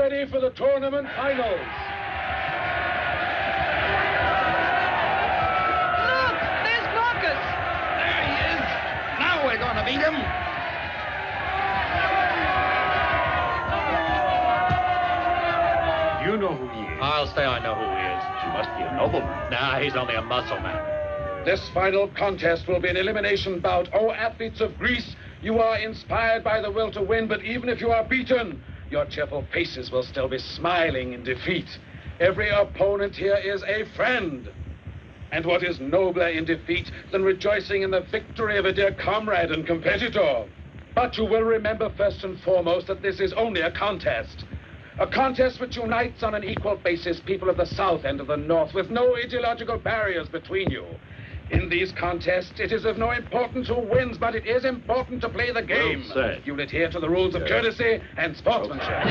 ready for the tournament finals. Look, there's Marcus. There he is. Now we're going to beat him. You know who he is. I'll say I know who he is. He must be a nobleman. Nah, he's only a muscle man. This final contest will be an elimination bout. Oh, athletes of Greece, you are inspired by the will to win, but even if you are beaten, your cheerful faces will still be smiling in defeat. Every opponent here is a friend. And what is nobler in defeat than rejoicing in the victory of a dear comrade and competitor? But you will remember first and foremost that this is only a contest. A contest which unites on an equal basis people of the South and of the North with no ideological barriers between you. In these contests, it is of no importance who wins, but it is important to play the game. Well said. You'll adhere to the rules of courtesy and sportsmanship.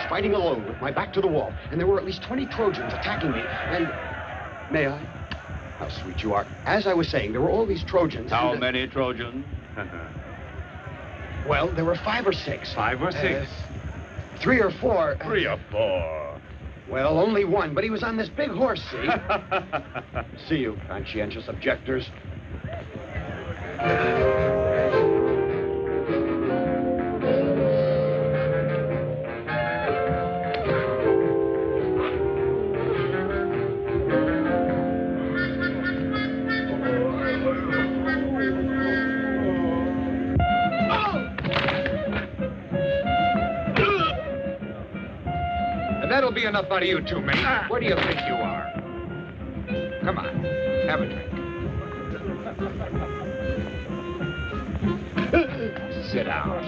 Fighting alone with my back to the wall, and there were at least 20 Trojans attacking me, and... May I? How sweet you are. As I was saying, there were all these Trojans. How many Trojans? Well, there were 5 or 6. 5 or 6? 3 or 4. 3 or 4. Well, only one, but he was on this big horse, see? See you, conscientious objectors. That'll be enough out of you two, mate. Where do you think you are? Come on, have a drink. Sit down.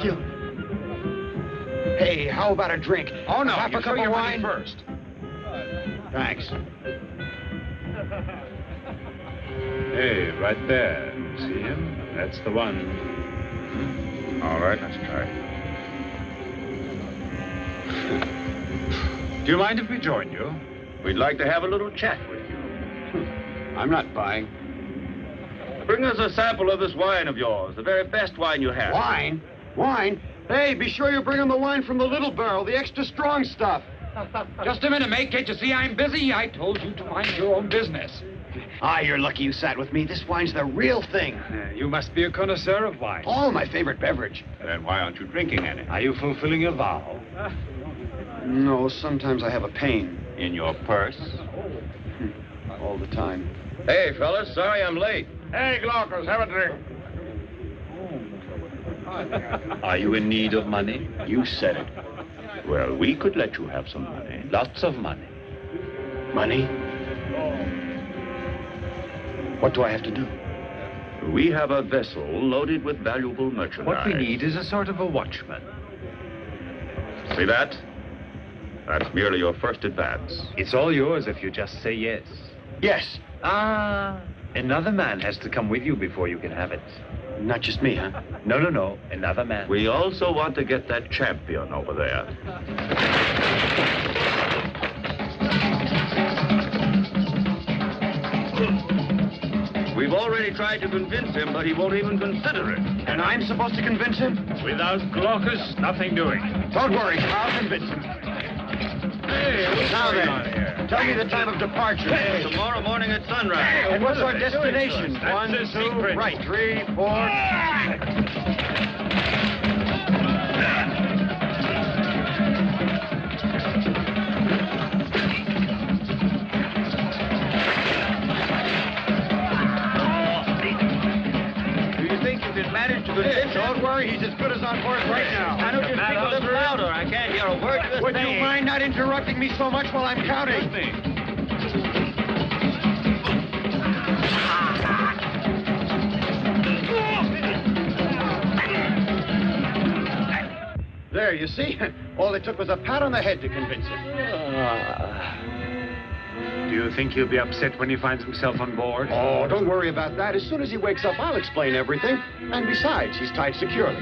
Hey, how about a drink? Oh, no, half you a cup show your of money wine first. Thanks. Hey, right there. See him? That's the one. All right, let's try it. Do you mind if we join you? We'd like to have a little chat with you. I'm not buying. Bring us a sample of this wine of yours, the very best wine you have. Wine? Wine? Hey, be sure you bring him the wine from the little barrel, the extra strong stuff. Just a minute, mate. Can't you see I'm busy? I told you to mind your own business. Ah, you're lucky you sat with me. This wine's the real thing. You must be a connoisseur of wine. Oh, my favorite beverage. Then why aren't you drinking any? Are you fulfilling your vow? No, sometimes I have a pain. In your purse? All the time. Hey, fellas, sorry I'm late. Hey, Glaucus, have a drink. Are you in need of money? You said it. Well, we could let you have some money. Lots of money. Money? What do I have to do? We have a vessel loaded with valuable merchandise. What we need is a sort of a watchman. See that? That's merely your first advance. It's all yours if you just say yes. Yes. Ah, another man has to come with you before you can have it. Not just me, huh? No. Another man. We also want to get that champion over there. We've already tried to convince him, but he won't even consider it. And I'm supposed to convince him? Without Colossus, nothing doing. Don't worry, I'll convince him. Hey, what's Now going then, on here? tell me the time of departure. Tomorrow morning at sunrise. And what's What our are they doing to destination? us? That's 1, a 2, secret. right, 3, 4. Don't worry, he's as good as on board right now. Why don't you speak a little louder? I can't hear a word you're Would saying. you mind not interrupting me so much while I'm counting? There, you see? All it took was a pat on the head to convince him. Do you think he'll be upset when he finds himself on board? Oh, don't worry about that. As soon as he wakes up, I'll explain everything. And besides, he's tied securely.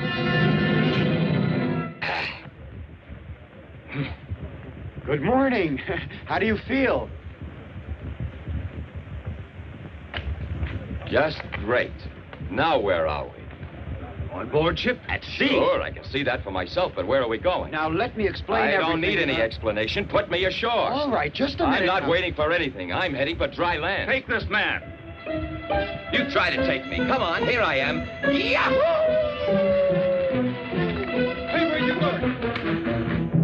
Good morning. How do you feel? Just great. Now where are we? On board ship at sea. Sure, I can see that for myself, but where are we going? Now, let me explain I everything. don't need any explanation. Put me ashore. All right, just a minute. I'm not now. waiting for anything. I'm heading for dry land. Take this man. You try to take me. Come on, here I am. Yahoo! Hey, where you going?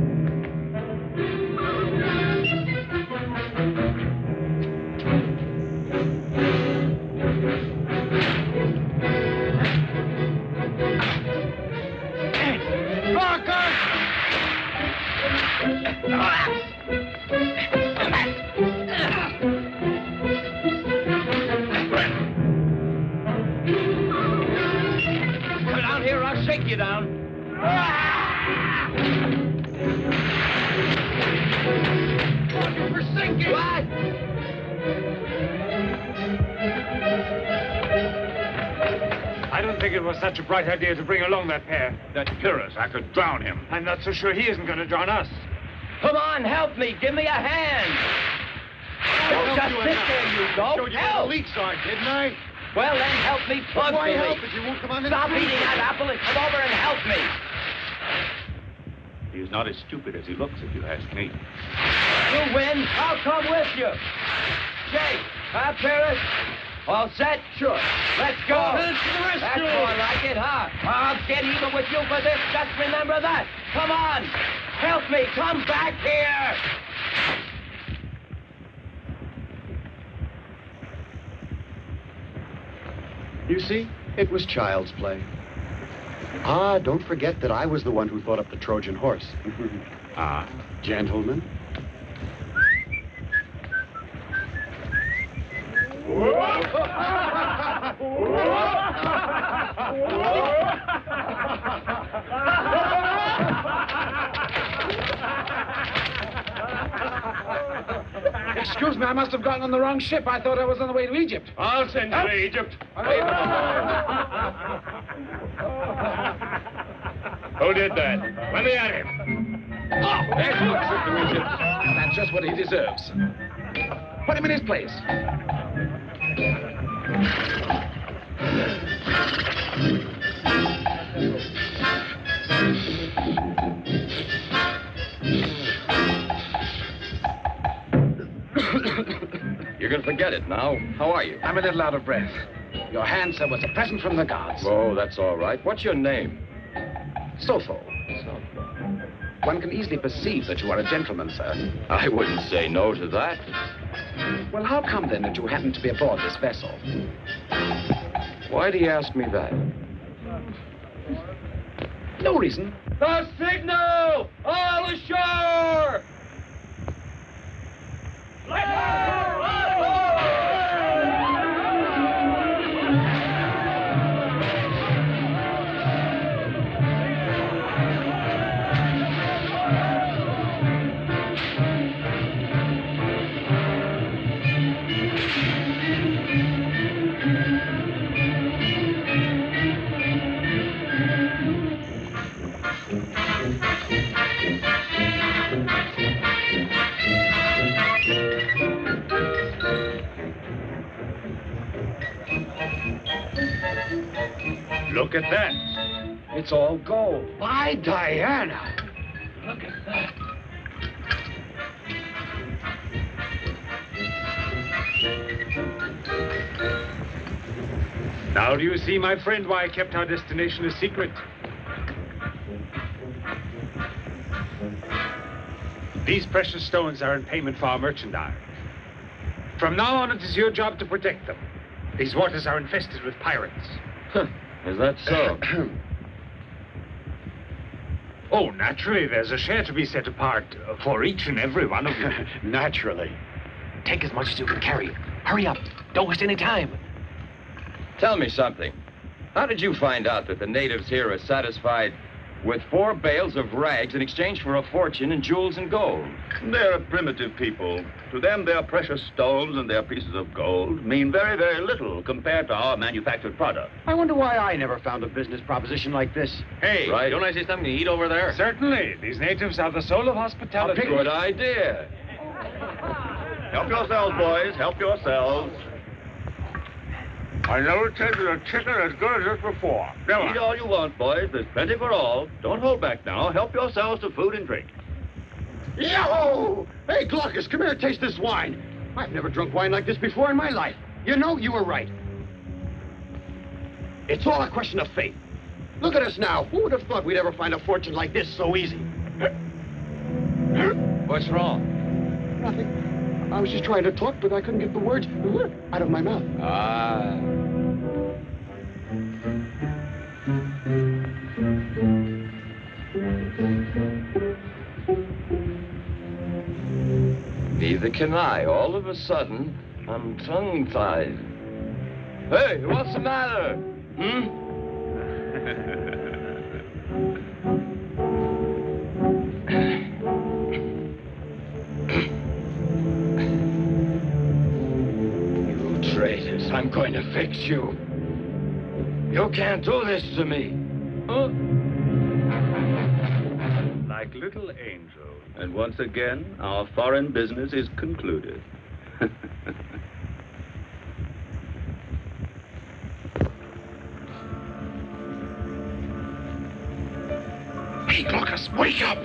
Come down here, I'll shake you down. We're sinking. What? I don't think it was such a bright idea to bring along that pair. That Pyrrhus, I could drown him. I'm not so sure he isn't going to drown us. Come on, help me. Give me a hand. Don't just sit there, you go. Showed you where the Help. leaks are, didn't I? Well, then help me plug Why the help leak. if you won't come on the Stop street? eating that apple and come over and help me. He's not as stupid as he looks, if you ask me. You win. I'll come with you. Jake, Paris? All set? Sure. Let's go. That's more like it, huh? I'll get even with you for this. Just remember that. Come on. Help me. Come back here. You see, it was child's play. Ah, don't forget that I was the one who thought up the Trojan horse. Gentlemen. Excuse me, I must have gotten on the wrong ship. I thought I was on the way to Egypt. I'll send you to Egypt. Who did that? Let me at him. There's the trip to Egypt. That's just what he deserves. Put him in his place. You're going to forget it now. How are you? I'm a little out of breath. Your hand, sir, was a present from the gods. Oh, that's all right. What's your name? Sotho. One can easily perceive that you are a gentleman, sir. I wouldn't say no to that. Well, how come, then, that you happen to be aboard this vessel? Why do you ask me that? No reason. The signal! All ashore! Look at that. It's all gold. By Diana! Look at that. Now do you see, my friend, why I kept our destination a secret? These precious stones are in payment for our merchandise. From now on, it is your job to protect them. These waters are infested with pirates. Is that so? Oh, naturally, there's a share to be set apart for each and every one of you. Naturally. Take as much as you can carry. Hurry up. Don't waste any time. Tell me something. How did you find out that the natives here are satisfied with 4 bales of rags in exchange for a fortune in jewels and gold? They're a primitive people. To them, their precious stones and their pieces of gold mean very, very little compared to our manufactured product. I wonder why I never found a business proposition like this. Hey, Right. don't I see something to eat over there? Certainly. These natives are the soul of hospitality. Good idea. Help yourselves, boys. Help yourselves. I never tasted a chicken as good as this before. Eat all you want, boys. There's plenty for all. Don't hold back now. Help yourselves to food and drink. Yo! Hey, Glaucus, come here, taste this wine. I've never drunk wine like this before in my life. You know, you were right. It's all a question of fate. Look at us now. Who would have thought we'd ever find a fortune like this so easy? What's wrong? Nothing. I was just trying to talk, but I couldn't get the words out of my mouth. Ah. Neither can I. All of a sudden, I'm tongue-tied. Hey, what's the matter? You traitors, I'm going to fix you. You can't do this to me. Huh? Like little angels. And once again, our foreign business is concluded. Hey, Glaucus, wake up!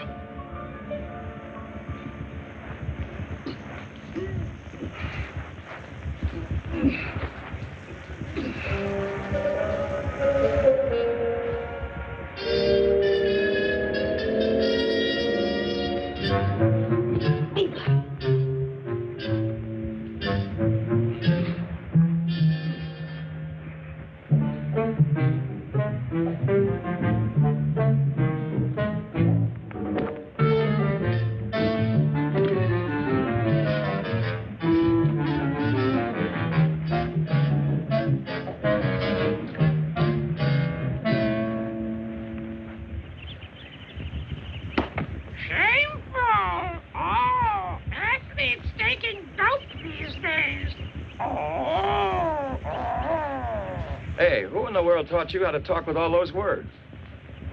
Taught you how to talk with all those words?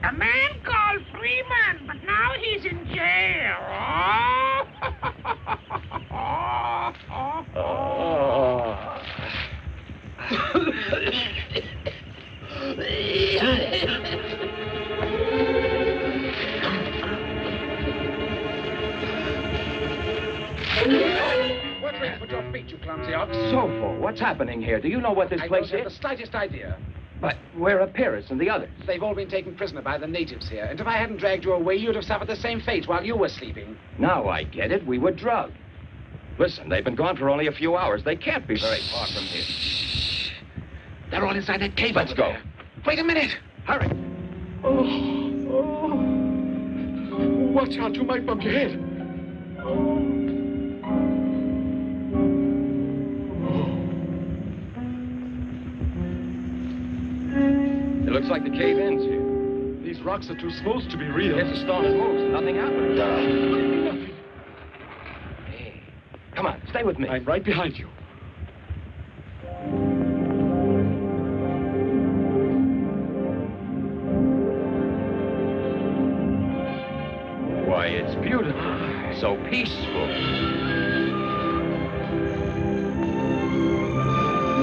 A man called Freeman, but now he's in jail. What way to put your feet, you clumsy ox? Sofo, what's happening here? Do you know what this I place don't have is? the slightest idea. But where are Paris and the others? They've all been taken prisoner by the natives here, and if I hadn't dragged you away, you'd have suffered the same fate while you were sleeping. Now I get it. We were drugged. Listen, they've been gone for only a few hours. They can't be very far from here. They're all inside that cave. Let's over go. there. Wait a minute. Hurry. Watch out, you might bump your head. It looks like the cave ends here. These rocks are too smooth to be real. If the stone is moved, nothing happens. Hey, come on, stay with me. I'm right behind you. Why, it's beautiful. So peaceful.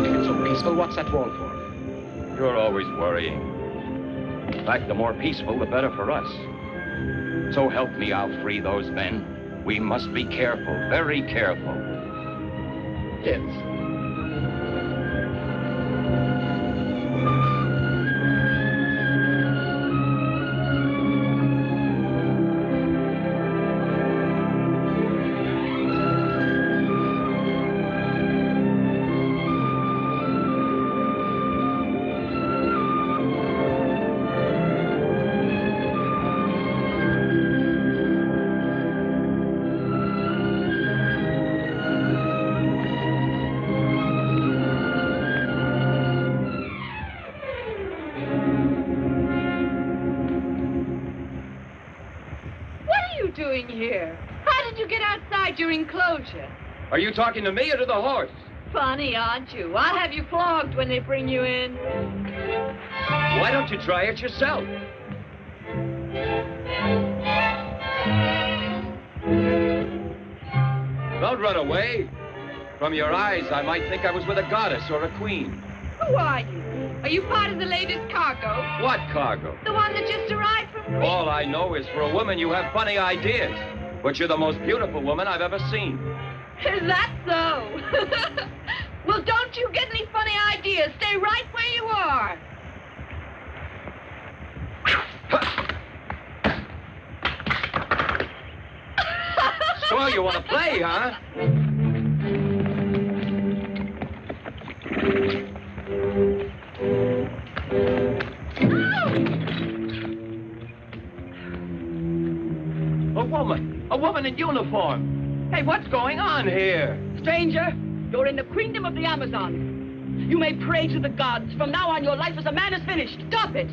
If it's so peaceful, what's that wall for? You're always worrying. In fact, the more peaceful, the better for us. So help me, I'll free those men. We must be careful, very careful. Yes. Your enclosure. Are you talking to me or to the horse? Funny, aren't you? I'll have you flogged when they bring you in. Why don't you try it yourself? Don't run away. From your eyes, I might think I was with a goddess or a queen. Who are you? Are you part of the latest cargo? What cargo? The one that just arrived from Greece. All I know is for a woman, you have funny ideas. But you're the most beautiful woman I've ever seen. Is that so? Well, don't you get any funny ideas. Stay right where you are. So you want to play, huh? A woman in uniform. Hey, what's going on here? Stranger, you're in the queendom of the Amazon. You may pray to the gods. From now on, your life as a man is finished. Stop it!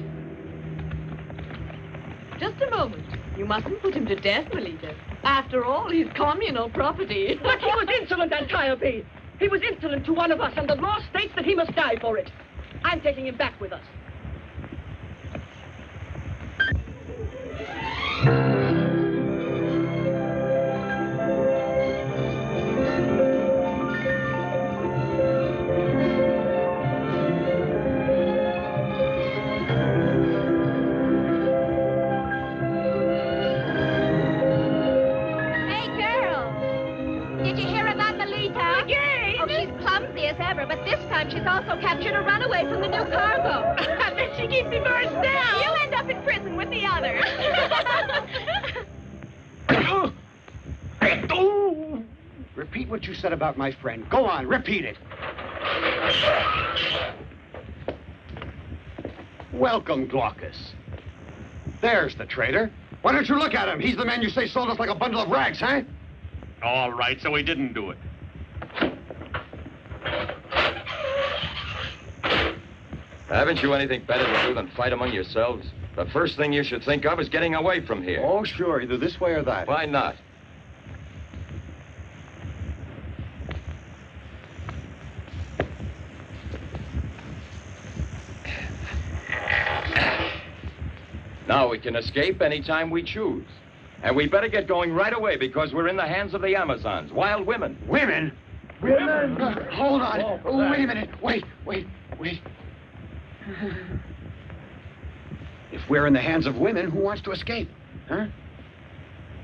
Just a moment. You mustn't put him to death, Melita. After all, he's communal property. But he was insolent, Antiope. He was insolent to one of us, and the law states that he must die for it. I'm taking him back with us. But this time she's also captured a runaway from the new cargo. Then she keeps me first down. You end up in prison with the others. Repeat what you said about my friend. Go on, repeat it. Welcome, Glaucus. There's the traitor. Why don't you look at him? He's the man you say sold us like a bundle of rags, huh? All right, so he didn't do it. Haven't you anything better to do than fight among yourselves? The first thing you should think of is getting away from here. Oh, sure, either this way or that. Why not? Now we can escape anytime we choose. And we better get going right away because we're in the hands of the Amazons, wild women. Women? Women? Hold on. Oh, wait a minute. Wait. If we're in the hands of women, who wants to escape? Huh?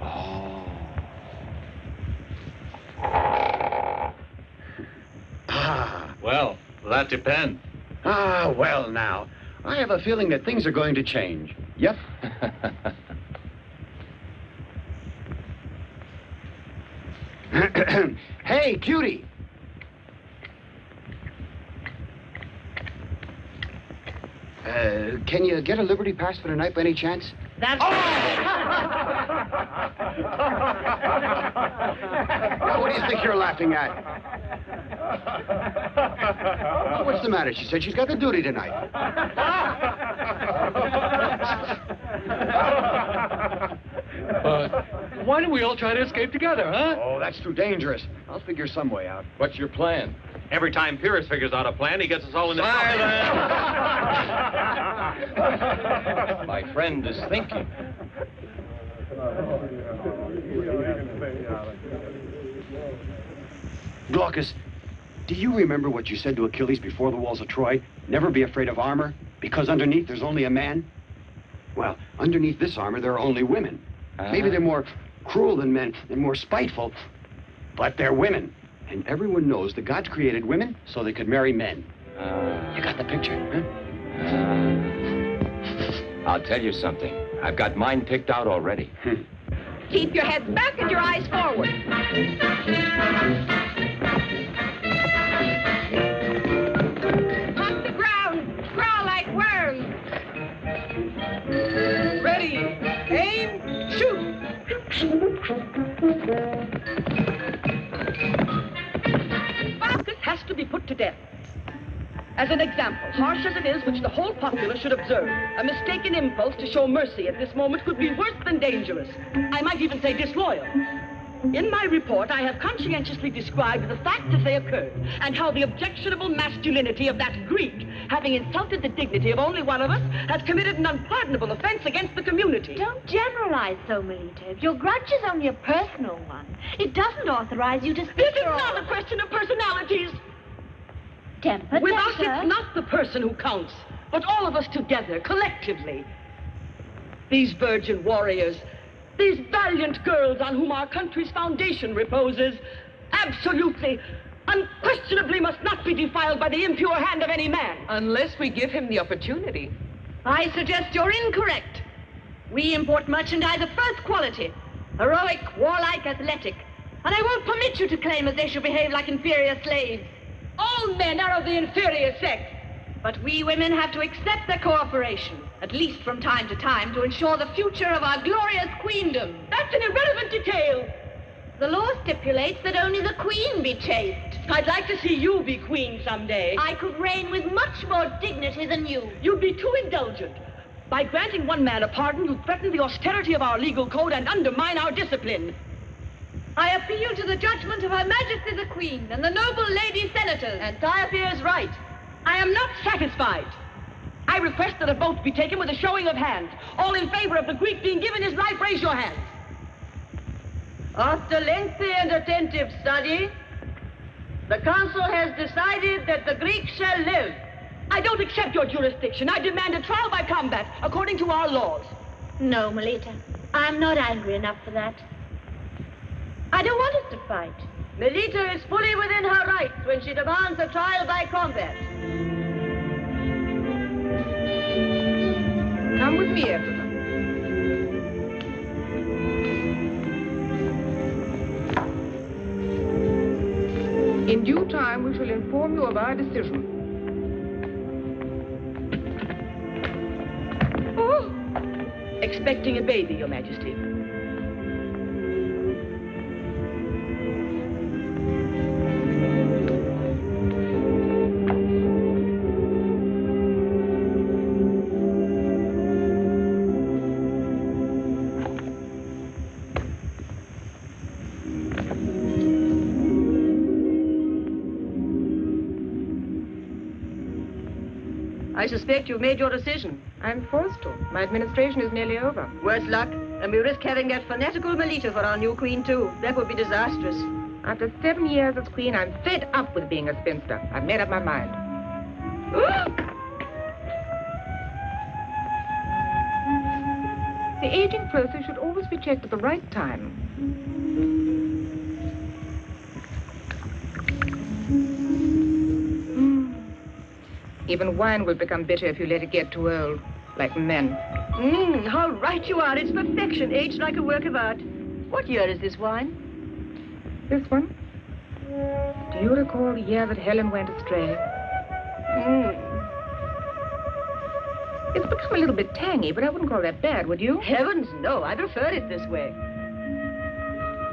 Oh. Well, that depends. Well, now. I have a feeling that things are going to change. Yep. Hey, cutie. Can you get a Liberty Pass for tonight by any chance? That's... Oh! Now, what do you think you're laughing at? Oh, what's the matter? She said she's got the duty tonight. Why don't we all try to escape together, huh? Oh, that's too dangerous. I'll figure some way out. What's your plan? Every time Pyrrhus figures out a plan, he gets us all in the... My friend is thinking. Glaucus, do you remember what you said to Achilles before the walls of Troy? Never be afraid of armor, because underneath there's only a man? Well, underneath this armor, there are only women. Maybe they're more cruel than men and more spiteful, but they're women. And everyone knows the gods created women so they could marry men. You got the picture, huh? I'll tell you something. I've got mine picked out already. Keep your heads back and your eyes forward. Hug the ground. Crawl like worms. Ready, aim, shoot. Bacchus has to be put to death. As an example, harsh as it is, which the whole populace should observe, a mistaken impulse to show mercy at this moment could be worse than dangerous. I might even say disloyal. In my report, I have conscientiously described the facts as they occurred, and how the objectionable masculinity of that Greek, having insulted the dignity of only one of us, has committed an unpardonable offense against the community. Don't generalize so, Melita. If your grudge is only a personal one, it doesn't authorize you to speak. This is not a question of personalities. Temper, with us, it's not the person who counts, but all of us together, collectively. These virgin warriors, these valiant girls on whom our country's foundation reposes, absolutely, unquestionably must not be defiled by the impure hand of any man. Unless we give him the opportunity. I suggest you're incorrect. We import merchandise of first quality, heroic, warlike, athletic, and I won't permit you to claim as they should behave like inferior slaves. All men are of the inferior sex. But we women have to accept their cooperation, at least from time to time, to ensure the future of our glorious queendom. That's an irrelevant detail. The law stipulates that only the queen be chaste. I'd like to see you be queen someday. I could reign with much more dignity than you. You'd be too indulgent. By granting one man a pardon, you threaten the austerity of our legal code and undermine our discipline. I appeal to the judgment of Her Majesty the Queen and the noble lady senators. And Thyatira is right. I am not satisfied. I request that a vote be taken with a showing of hands. All in favor of the Greek being given his life, raise your hands. After lengthy and attentive study, the council has decided that the Greek shall live. I don't accept your jurisdiction. I demand a trial by combat, according to our laws. No, Melita. I'm not angry enough for that. I don't want us to fight. Melita is fully within her rights when she demands a trial by combat. Come with me, Ephraim. In due time, we shall inform you of our decision. Oh! Expecting a baby, Your Majesty. I suspect you've made your decision. I'm forced to. My administration is nearly over. Worse luck, and we risk having that fanatical Melita for our new queen, too. That would be disastrous. After 7 years as queen, I'm fed up with being a spinster. I've made up my mind. The aging process should always be checked at the right time. Even wine will become bitter if you let it get too old, like men. How right you are. It's perfection, aged like a work of art. What year is this wine? This one? Do you recall the year that Helen went astray? It's become a little bit tangy, but I wouldn't call that bad, would you? Heavens, no. I prefer it this way.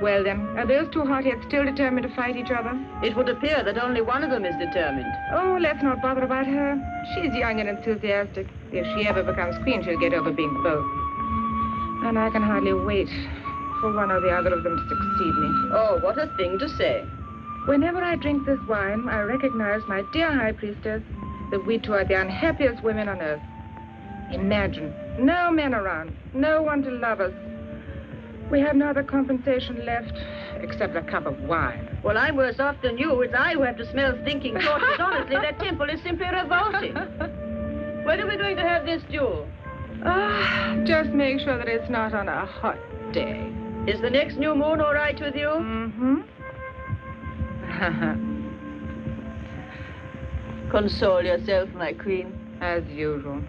Well, then, are those two hotheads still determined to fight each other? It would appear that only one of them is determined. Oh, let's not bother about her. She's young and enthusiastic. If she ever becomes queen, she'll get over being both. And I can hardly wait for one or the other of them to succeed me. Oh, what a thing to say. Whenever I drink this wine, I recognize my dear high priestess that we two are the unhappiest women on earth. Imagine, no men around, no one to love us. We have no other compensation left, except a cup of wine. Well, I'm worse off than you. It's I who have to smell stinking torches. Honestly, that temple is simply revolting. When are we going to have this duel? Just make sure that it's not on a hot day. Is the next new moon all right with you? Mm-hmm. Console yourself, my queen. As usual.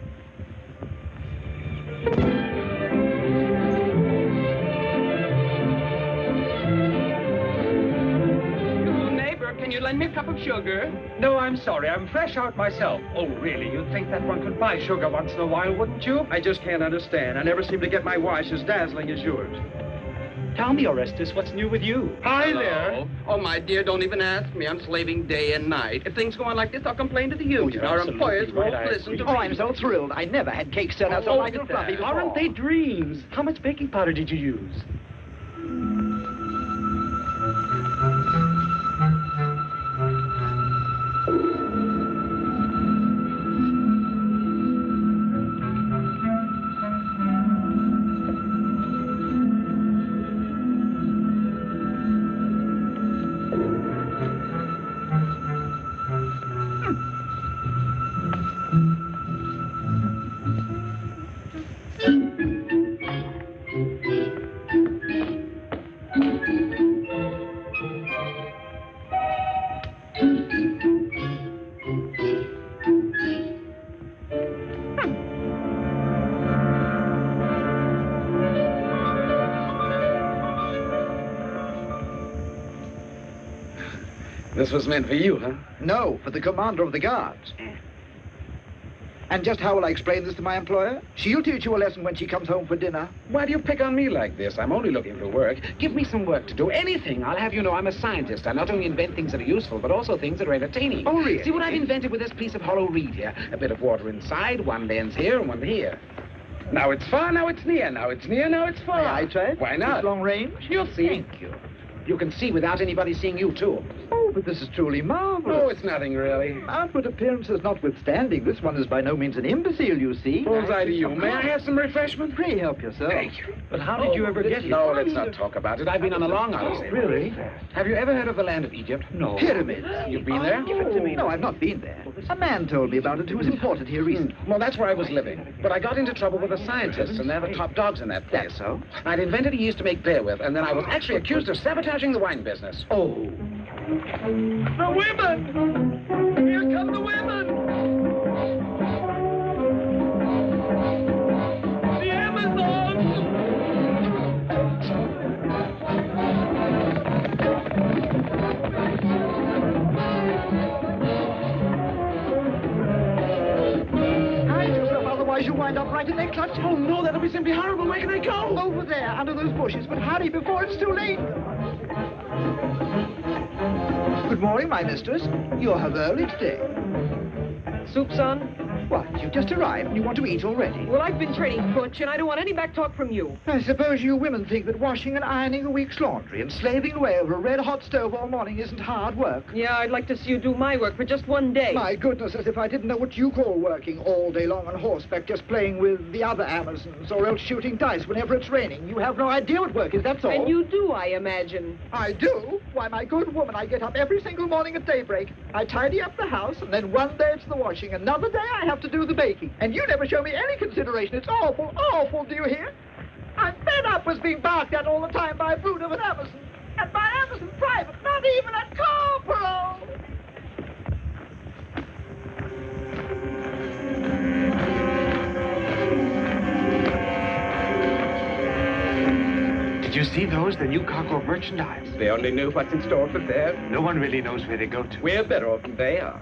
Can you lend me a cup of sugar? No, I'm sorry. I'm fresh out myself. Oh, really? You'd think that one could buy sugar once in a while, wouldn't you? I just can't understand. I never seem to get my wash as dazzling as yours. Tell me, Orestes, what's new with you? Hi there. Oh, my dear, don't even ask me. I'm slaving day and night. If things go on like this, I'll complain to the union. Our employers won't listen to me. Oh, I'm so thrilled. I never had cakes set out so light and fluffy before. Aren't they dreams? How much baking powder did you use? This was meant for you, huh? No, for the commander of the guards. And just how will I explain this to my employer? She'll teach you a lesson when she comes home for dinner. Why do you pick on me like this? I'm only looking for work. Give me some work to do. Anything. I'll have you know I'm a scientist. I not only invent things that are useful, but also things that are entertaining. Oh, really? See what I've invented with this piece of hollow reed here? A bit of water inside, one lens here and one here. Now it's far, now it's near. Now it's near, now it's far. May I try it? Why not? It's long range? You'll see. Thank you. You can see without anybody seeing you, too. Oh, but this is truly marvelous. Oh, it's nothing, really. Outward appearances notwithstanding, this one is by no means an imbecile, you see. Bullseye to you. May I have some refreshment? Pray help yourself. Thank you. But how did you ever get here? No, let's not talk about it. I've been on a long odyssey. Really? Have you ever heard of the land of Egypt? No. Pyramids. You've been there? Give it to me. No, I've not been there. A man told me about it who was imported here recently. Well, that's where I was living. But I got into trouble with the scientists, and they're the top dogs in that place. That's so? I'd invented a yeast to make beer with, and then I was actually accused of sabotaging the wine business. Oh. The women! Here come the women! The Amazons! Hide yourself, otherwise you'll wind up right in their clutch. Oh, no, that'll be simply horrible. Where can I go? Over there, under those bushes, but hurry before it's too late. Good morning, my mistress. You're up early today. Soup, son? What, you've just arrived and you want to eat already? Well, I've been training butch, and I don't want any back talk from you. I suppose you women think that washing and ironing a week's laundry and slaving away over a red-hot stove all morning isn't hard work. Yeah, I'd like to see you do my work for just one day. My goodness, as if I didn't know what you call working all day long on horseback, just playing with the other Amazons, or else shooting dice whenever it's raining. You have no idea what work is, that's all. And you do, I imagine. I do? Why, my good woman, I get up every single morning at daybreak. I tidy up the house, and then one day it's the washing, another day I have to do the baking. And you never show me any consideration. It's awful, awful, do you hear? I'm fed up with being barked at all the time by a brute of an Amazon. And by Amazon private, not even a corporal! Did you see those? The new cargo of merchandise. They only knew what's in store for them. No one really knows where they go to. We're better off than they are.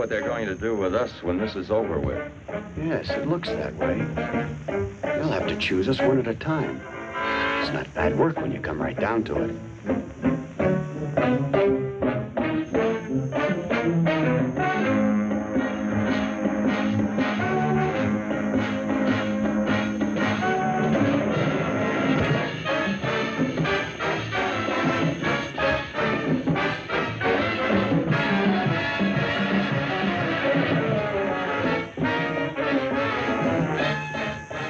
what they're going to do with us when this is over with. Yes, it looks that way. They'll have to choose us one at a time. It's not bad work when you come right down to it.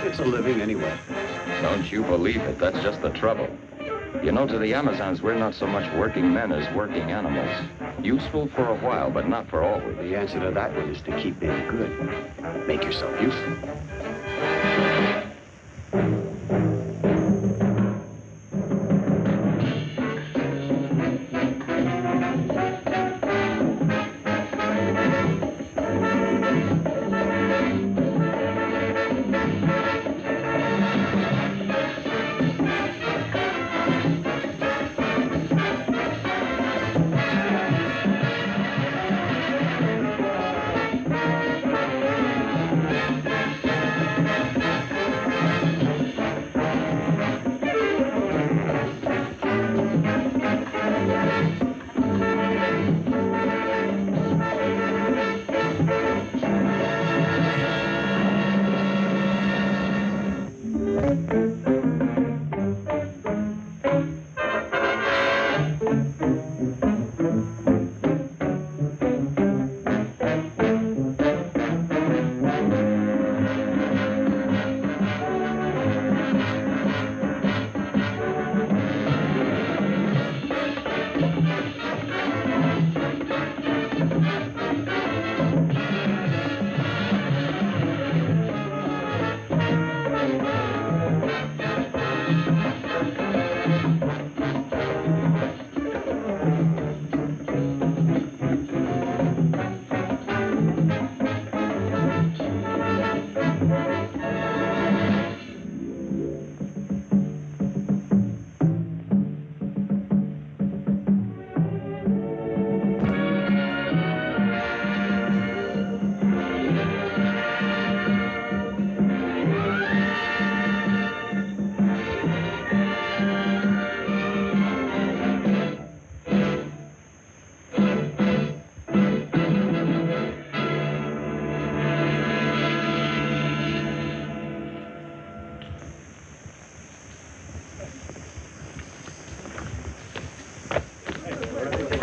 It's a living anyway. Don't you believe it? That's just the trouble. You know, to the Amazons, we're not so much working men as working animals. Useful for a while, but not for always. The answer to that one is to keep being good. Make yourself useful.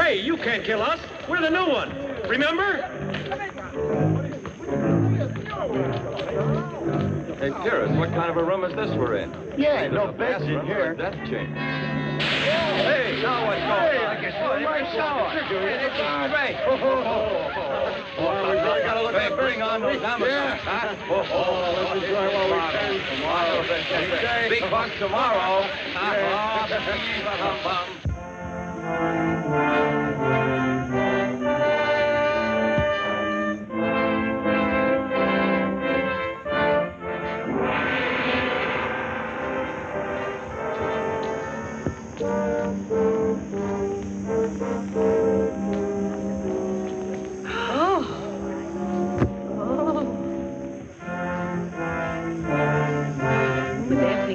Hey, you can't kill us. We're the new one. Remember? Hey, Pyrrhus, what kind of a room is this we're in? Yeah, no beds in here. Death chamber. Hey, now what's going on? Oh, my shower. It's great. We really got to look Hey, bring on those Amazons, huh? Let's enjoy while we can. Tomorrow. Big bucks tomorrow.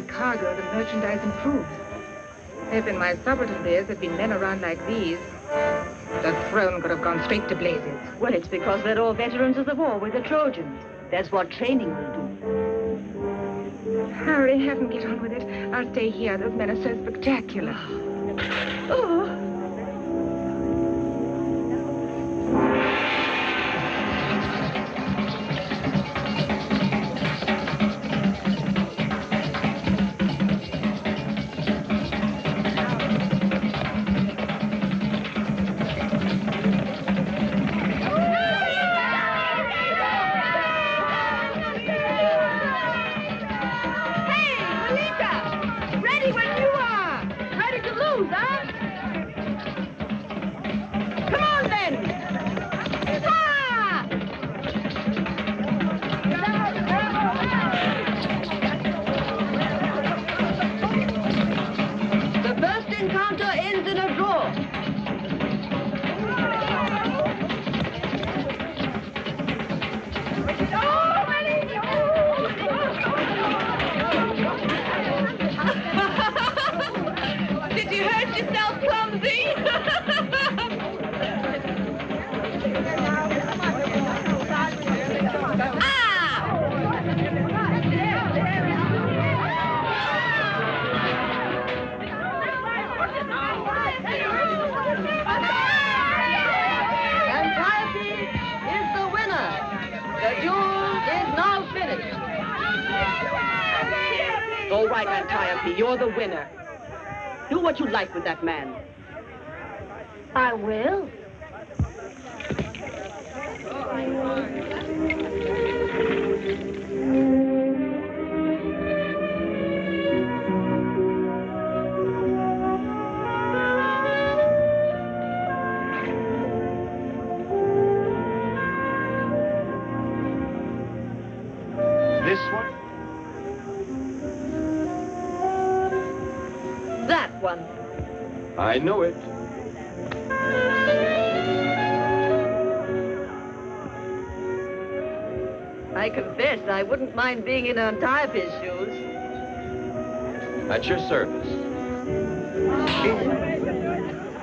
Cargo, the merchandise improves. If in my subaltern days there'd been men around like these, the throne could have gone straight to blazes. Well, it's because they're all veterans of the war with the Trojans. That's what training will do. Hurry, have them get on with it. I'll stay here. Those men are so spectacular. Oh. All right, Antiope, you're the winner. Do what you like with that man. I will. This one? That one. I know it. I confess I wouldn't mind being in Antiope's shoes. At your service.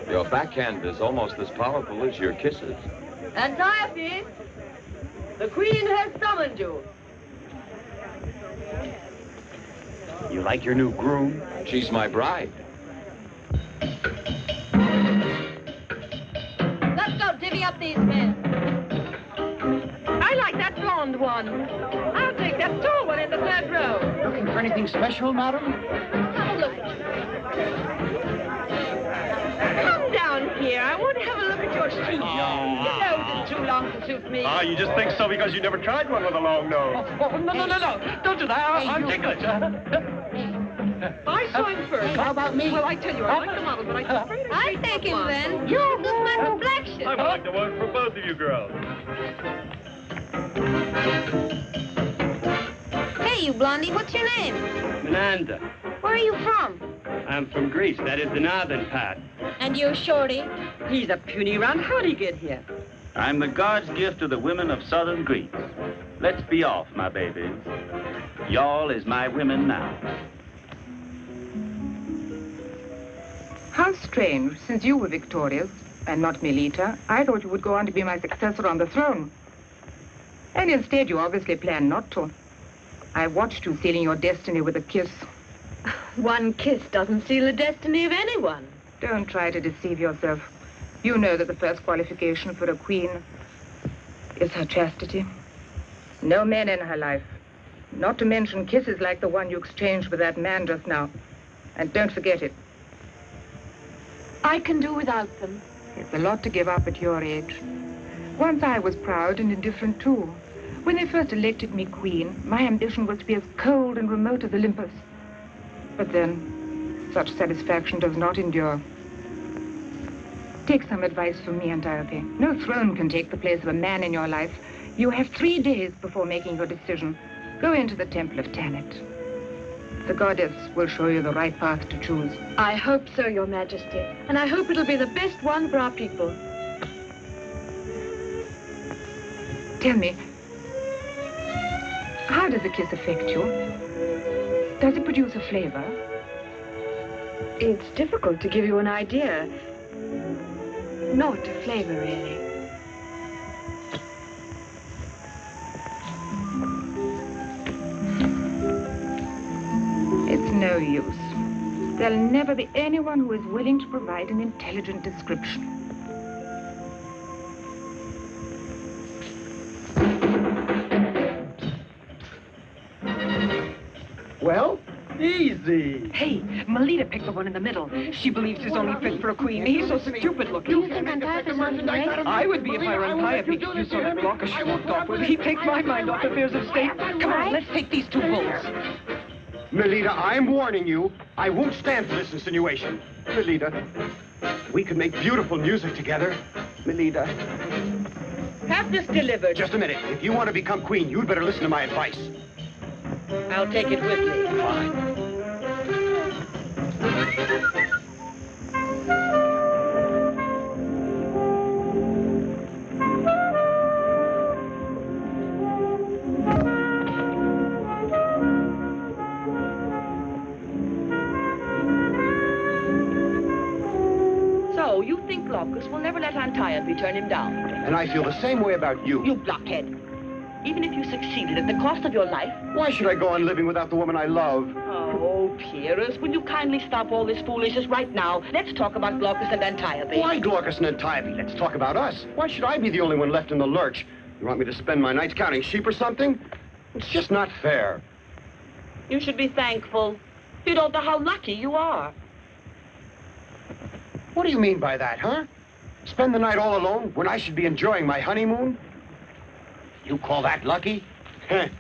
Your backhand is almost as powerful as your kisses. Antiope, the Queen has summoned you. You like your new groom? She's my bride. Let's go divvy up these men. I like that blonde one. I'll take that tall one in the third row. Looking for anything special, madam? Have a look at you. Come down here. I want to have a look at your shoes. Your nose is too long to suit me. Ah, you just think so because you never tried one with a long nose. Oh, no. Don't do that. I'm ticklish. I saw him first. How about me? Well, I tell you, I like the model, but I'm afraid I take him then. You look my complexion. I would like to work for both of you girls. Hey, you blondie, what's your name? Menanda. Where are you from? I'm from Greece. That is the northern part. And you, Shorty? He's a puny round. How'd he get here? I'm the God's gift to the women of southern Greece. Let's be off, my babies. Y'all is my women now. How strange. Since you were victorious, and not Melita, I thought you would go on to be my successor on the throne. And instead, you obviously planned not to. I watched you sealing your destiny with a kiss. One kiss doesn't seal the destiny of anyone. Don't try to deceive yourself. You know that the first qualification for a queen is her chastity. No men in her life. Not to mention kisses like the one you exchanged with that man just now. And don't forget it. I can do without them. It's a lot to give up at your age. Once I was proud and indifferent too. When they first elected me queen, my ambition was to be as cold and remote as Olympus. But then, such satisfaction does not endure. Take some advice from me, Antiope. No throne can take the place of a man in your life. You have 3 days before making your decision. Go into the Temple of Tanit. The goddess will show you the right path to choose. I hope so, Your Majesty. And I hope it'll be the best one for our people. Tell me, how does a kiss affect you? Does it produce a flavor? It's difficult to give you an idea. Not a flavor, really. It's no use. There'll never be anyone who is willing to provide an intelligent description. Well? Easy. Hey, Melita picked the one in the middle. She believes he's only fit for a queen. He's so stupid looking. You think Antiope's only great? I would be if I were Antiope. You saw the blocker she walked off with. He takes my mind off affairs of state. Come on, let's take these 2 bulls. Melita, I'm warning you. I won't stand for this insinuation. Melita, we could make beautiful music together. Melita. Have this delivered. Just a minute. If you want to become queen, you'd better listen to my advice. I'll take it with me. Fine. So, you think Glaucus will never let Antiope Antiope turn him down. And I feel the same way about you. You blockhead. Even if you succeeded at the cost of your life... Why should I go on living without the woman I love? Oh, Pierce, will you kindly stop all this foolishness right now? Let's talk about Glaucus and Antiope. Why Glaucus and Antiope? Let's talk about us. Why should I be the only one left in the lurch? You want me to spend my nights counting sheep or something? It's just not fair. You should be thankful. You don't know how lucky you are. What do you mean by that, huh? Spend the night all alone when I should be enjoying my honeymoon? You call that lucky?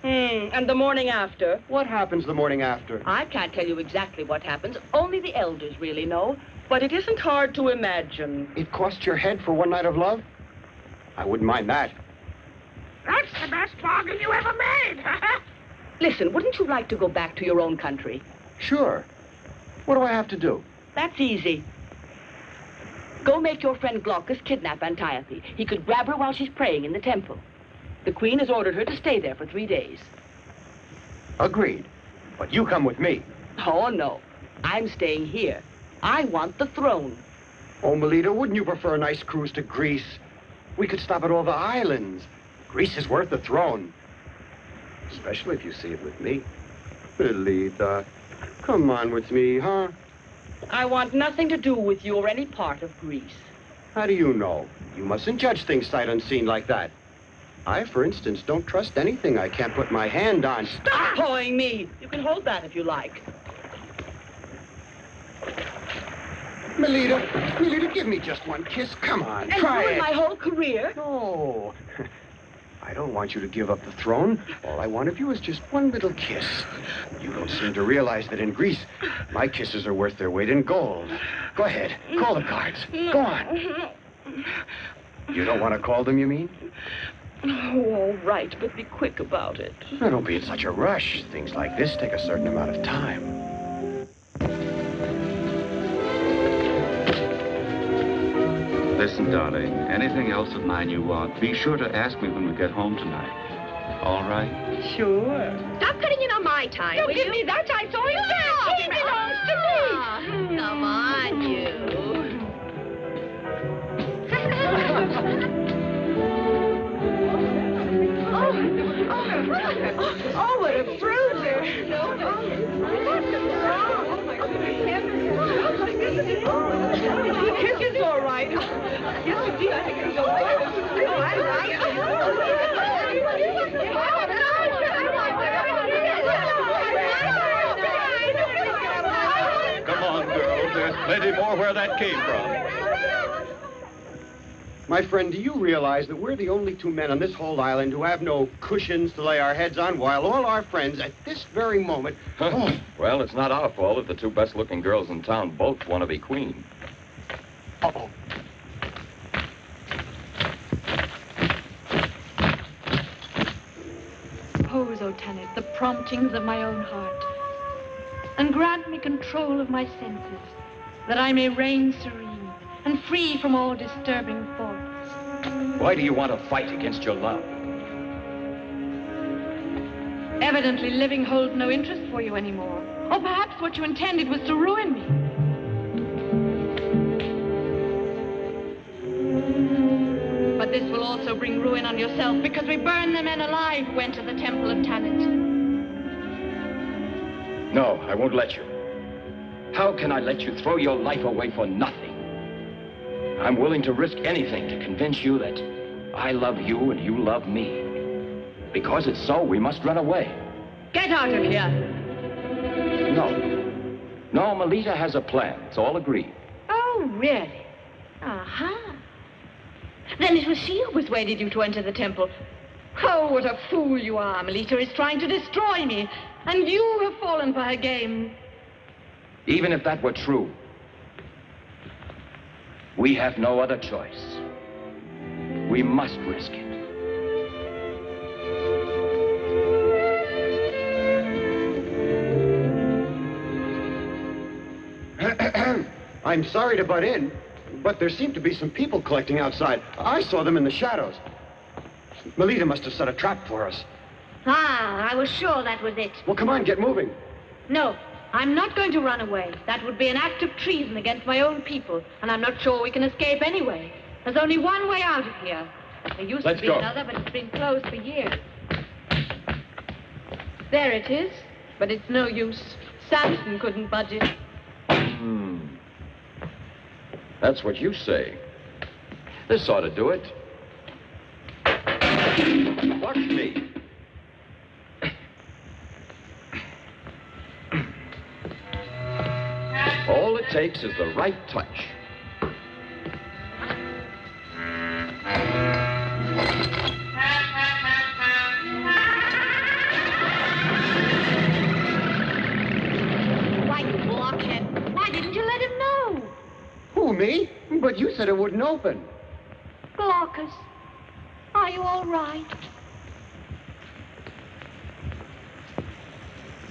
And the morning after? What happens the morning after? I can't tell you exactly what happens. Only the elders really know. But it isn't hard to imagine. It cost your head for one night of love? I wouldn't mind that. That's the best bargain you ever made. Listen, wouldn't you like to go back to your own country? Sure. What do I have to do? That's easy. Go make your friend Glaucus kidnap Antiope. He could grab her while she's praying in the temple. The queen has ordered her to stay there for 3 days. Agreed. But you come with me. Oh, no. I'm staying here. I want the throne. Oh, Melita, wouldn't you prefer a nice cruise to Greece? We could stop at all the islands. Greece is worth the throne. Especially if you see it with me. Melita, come on with me, huh? I want nothing to do with you or any part of Greece. How do you know? You mustn't judge things sight unseen like that. I, for instance, don't trust anything I can't put my hand on. Stop pawing me! You can hold that if you like. Melita, give me just one kiss. Come on, try ruin it. my whole career? No. I don't want you to give up the throne. All I want of you is just one little kiss. You don't seem to realize that in Greece, my kisses are worth their weight in gold. Go ahead, call the guards. Go on. You don't want to call them, you mean? Oh, all right, but be quick about it. Now, don't be in such a rush. Things like this take a certain amount of time. Listen, darling, anything else of mine you want, be sure to ask me when we get home tonight. All right? Sure. Stop cutting in on my time, Don't will give you? me that. I saw you there. He belongs to me. Come on, you. Oh, what a bruiser. It's all right. Yes, indeed. I think it's all right. Come on, girls. There's plenty more where that came from. My friend, do you realize that we're the only two men on this whole island who have no cushions to lay our heads on, while all our friends at this very moment... Oh. Well, it's not our fault if the two best-looking girls in town both want to be queen. Uh-oh. Oppose, O Tanit, the promptings of my own heart, and grant me control of my senses, that I may reign serene and free from all disturbing thoughts. Why do you want to fight against your love? Evidently, living holds no interest for you anymore. Or perhaps what you intended was to ruin me. But this will also bring ruin on yourself, because we burn the men alive who enter the temple of Tanit. No, I won't let you. How can I let you throw your life away for nothing? I'm willing to risk anything to convince you that I love you and you love me. Because it's so, we must run away. Get out of here. No. No, Melita has a plan. It's all agreed. Oh, really? Uh-huh. Then it was she who persuaded you to enter the temple. Oh, what a fool you are. Melita is trying to destroy me, and you have fallen for her game. Even if that were true, we have no other choice. We must risk it. I'm sorry to butt in, but there seem to be some people collecting outside. I saw them in the shadows. Melita must have set a trap for us. Ah, I was sure that was it. Well, come on, get moving. No, I'm not going to run away. That would be an act of treason against my own people, and I'm not sure we can escape anyway. There's only one way out of here. There used to be another, but it's been closed for years. There it is, but it's no use. Samson couldn't budge it. That's what you say. This ought to do it. Watch me. All it takes is the right touch. Me? But you said it wouldn't open. Glaucus, are you all right?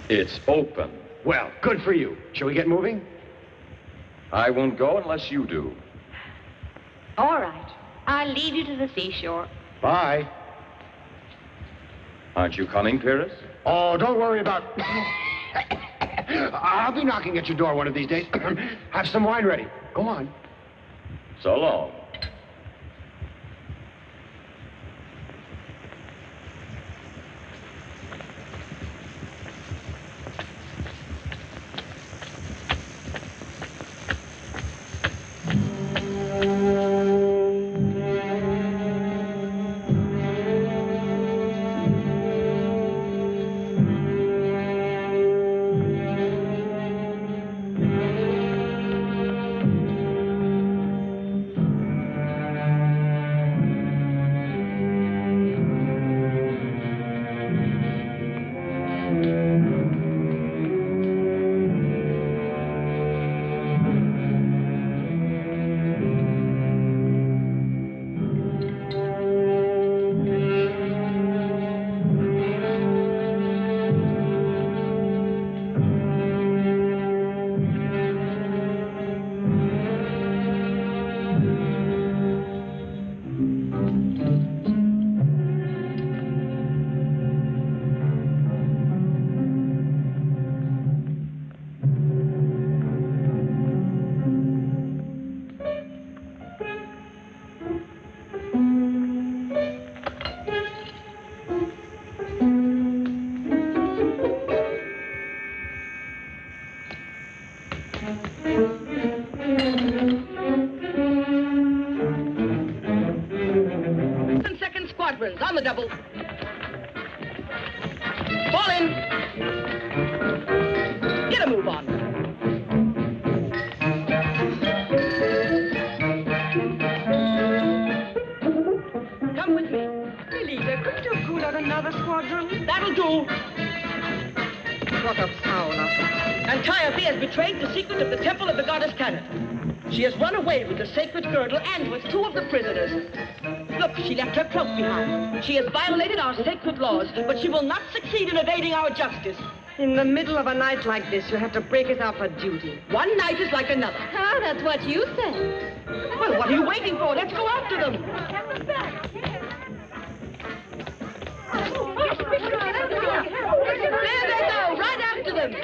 It's open. Well, good for you. Shall we get moving? I won't go unless you do. All right. I'll lead you to the seashore. Bye. Aren't you coming, Pyrrhus? Oh, don't worry about... I'll be knocking at your door one of these days. Have some wine ready. Go on. So long. On the double. Fall in. Get a move on. Come with me. Leader, couldn't you call out another squadron? That'll do. What of Sala? Antiope has betrayed the secret of the temple of the goddess Canale. She has run away with the sacred girdle and with 2 of the prisoners. Look, she left her cloak behind. She has violated our sacred laws, but she will not succeed in evading our justice. In the middle of a night like this, you have to break us out for duty. One night is like another. Ah, that's what you say. Well, what are you waiting for? Let's go after them. There they go, right after them.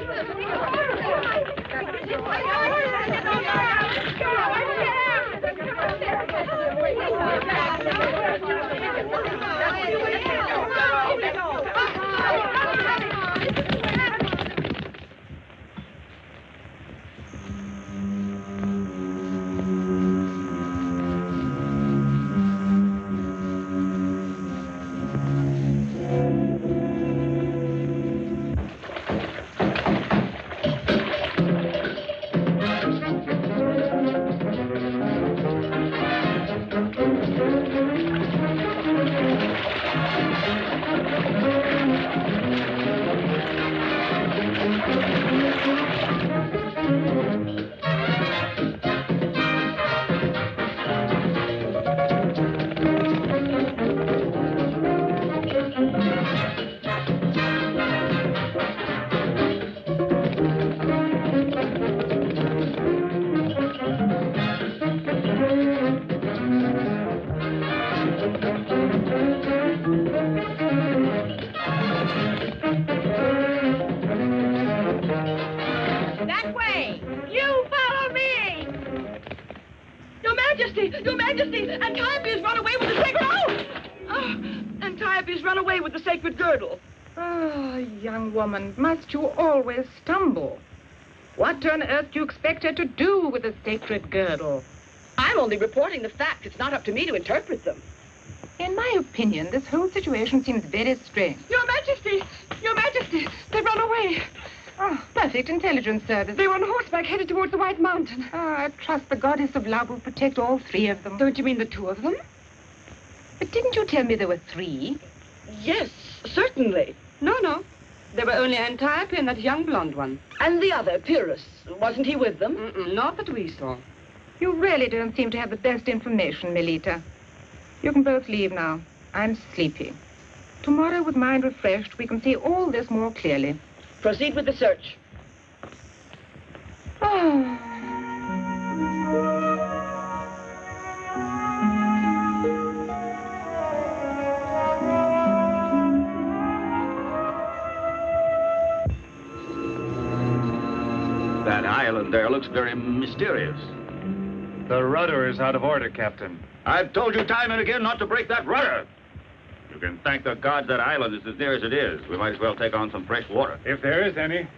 Your Majesty, Antiope has run away with the sacred... Antiope has run away with the sacred girdle. Oh, young woman, must you always stumble? What on earth do you expect her to do with the sacred girdle? I'm only reporting the facts. It's not up to me to interpret them. In my opinion, this whole situation seems very strange. Your Majesty! Your Majesty! They've run away. Oh, perfect intelligence service. They were on horseback headed towards the White Mountain. Oh, I trust the goddess of love will protect all three of them. Don't you mean the two of them? But didn't you tell me there were three? Yes, certainly. No. There were only Antiope and that young blonde one. And the other, Pyrrhus. Wasn't he with them? Not that we saw. You really don't seem to have the best information, Melita. You can both leave now. I'm sleepy. Tomorrow, with mind refreshed, we can see all this more clearly. Proceed with the search. Oh. That island there looks very mysterious. The rudder is out of order, Captain. I've told you time and again not to break that rudder. You can thank the gods that island is as near as it is. We might as well take on some fresh water. If there is any.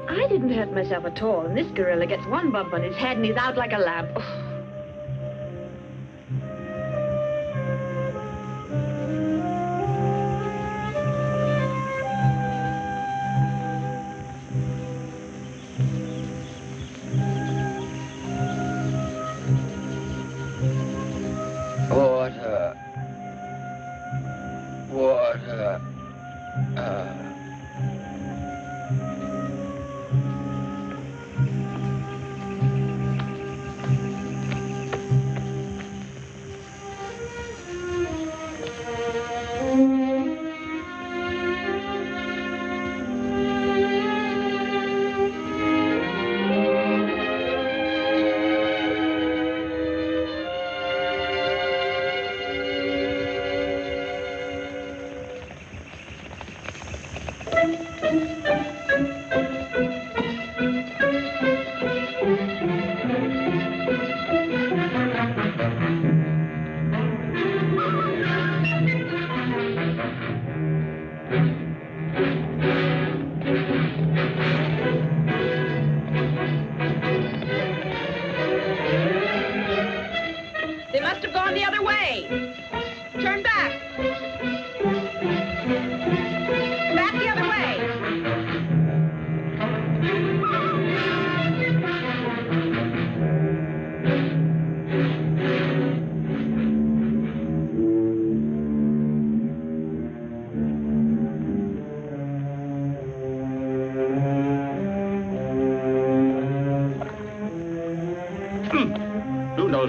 I didn't hurt myself at all, and this gorilla gets one bump on his head and he's out like a lamp. Oh.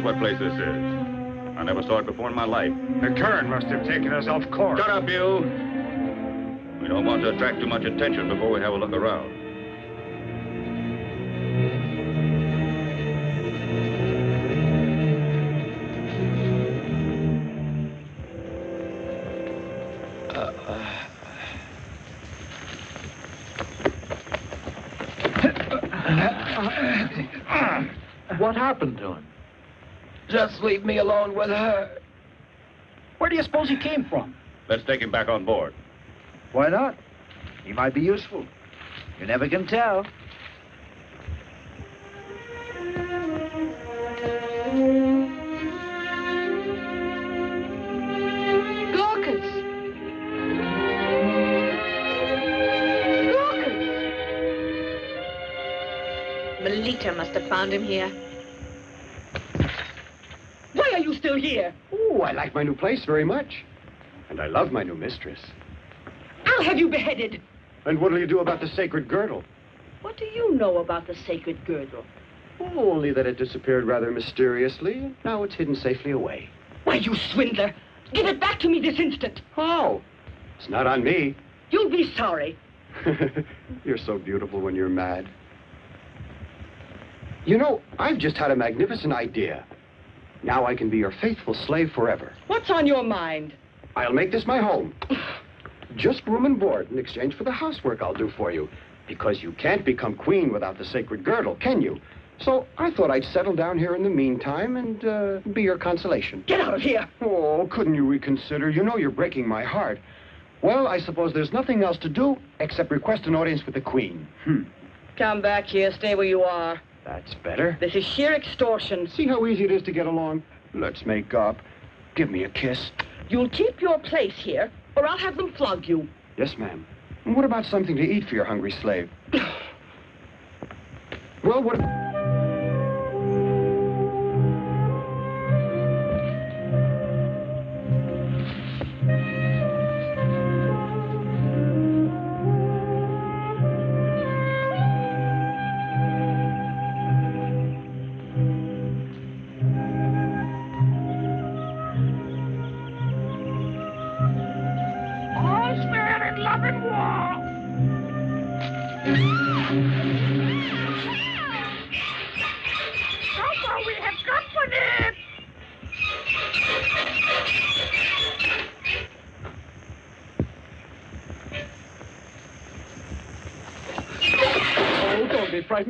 What place this is. I never saw it before in my life. The current must have taken us off course. Shut up, you! We don't want to attract too much attention before we have a look around. What happened to him? Just leave me alone with her. Where do you suppose he came from? Let's take him back on board. Why not? He might be useful. You never can tell. Glaucus! Glaucus! Melita must have found him here. Why are you still here? Oh, I like my new place very much. And I love my new mistress. I'll have you beheaded. And what'll you do about the sacred girdle? What do you know about the sacred girdle? Oh, only that it disappeared rather mysteriously, and now it's hidden safely away. Why, you swindler! Give it back to me this instant! How? It's not on me. You'll be sorry. You're so beautiful when you're mad. You know, I've just had a magnificent idea. Now I can be your faithful slave forever. What's on your mind? I'll make this my home. Just room and board in exchange for the housework I'll do for you. Because you can't become queen without the sacred girdle, can you? So I thought I'd settle down here in the meantime and be your consolation. Get out of here! Oh, couldn't you reconsider? You know you're breaking my heart. Well, I suppose there's nothing else to do except request an audience with the queen. Come back here. Stay where you are. That's better. This is sheer extortion. See how easy it is to get along? Let's make up. Give me a kiss. You'll keep your place here, or I'll have them flog you. Yes, ma'am. And what about something to eat for your hungry slave? Well, what...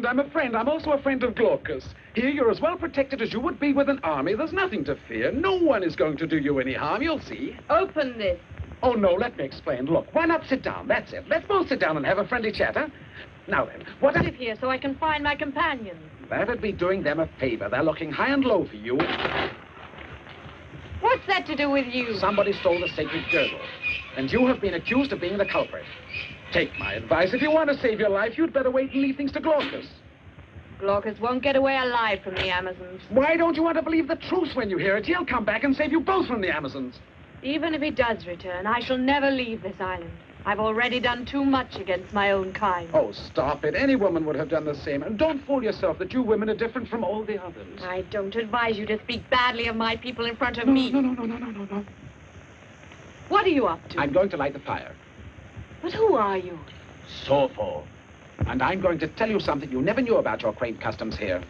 I'm a friend. I'm also a friend of Glaucus. Here, you're as well protected as you would be with an army. There's nothing to fear. No one is going to do you any harm. You'll see. Open this. Oh, no, let me explain. Look, why not sit down? That's it. Let's both sit down and have a friendly chat, huh? Now then, what... Live here so I can find my companions. That'd be doing them a favor. They're looking high and low for you. What's that to do with you? Somebody stole the sacred girdle, and you have been accused of being the culprit. Take my advice. If you want to save your life, you'd better wait and leave things to Glaucus. Glaucus won't get away alive from the Amazons. Why don't you want to believe the truth when you hear it? He'll come back and save you both from the Amazons. Even if he does return, I shall never leave this island. I've already done too much against my own kind. Oh, stop it. Any woman would have done the same. And don't fool yourself that you women are different from all the others. I don't advise you to speak badly of my people in front of me. No. What are you up to? I'm going to light the fire. But who are you? Sopho. And I'm going to tell you something you never knew about your quaint customs here.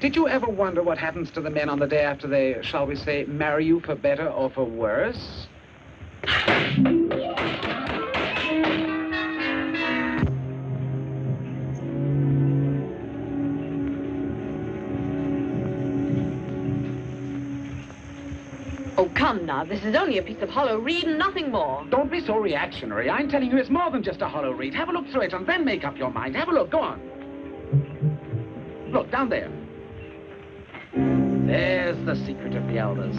Did you ever wonder what happens to the men on the day after they, shall we say, marry you for better or for worse? Oh, come now. This is only a piece of hollow reed and nothing more. Don't be so reactionary. I'm telling you it's more than just a hollow reed. Have a look through it and then make up your mind. Have a look. Go on. Look, down there. There's the secret of the elders.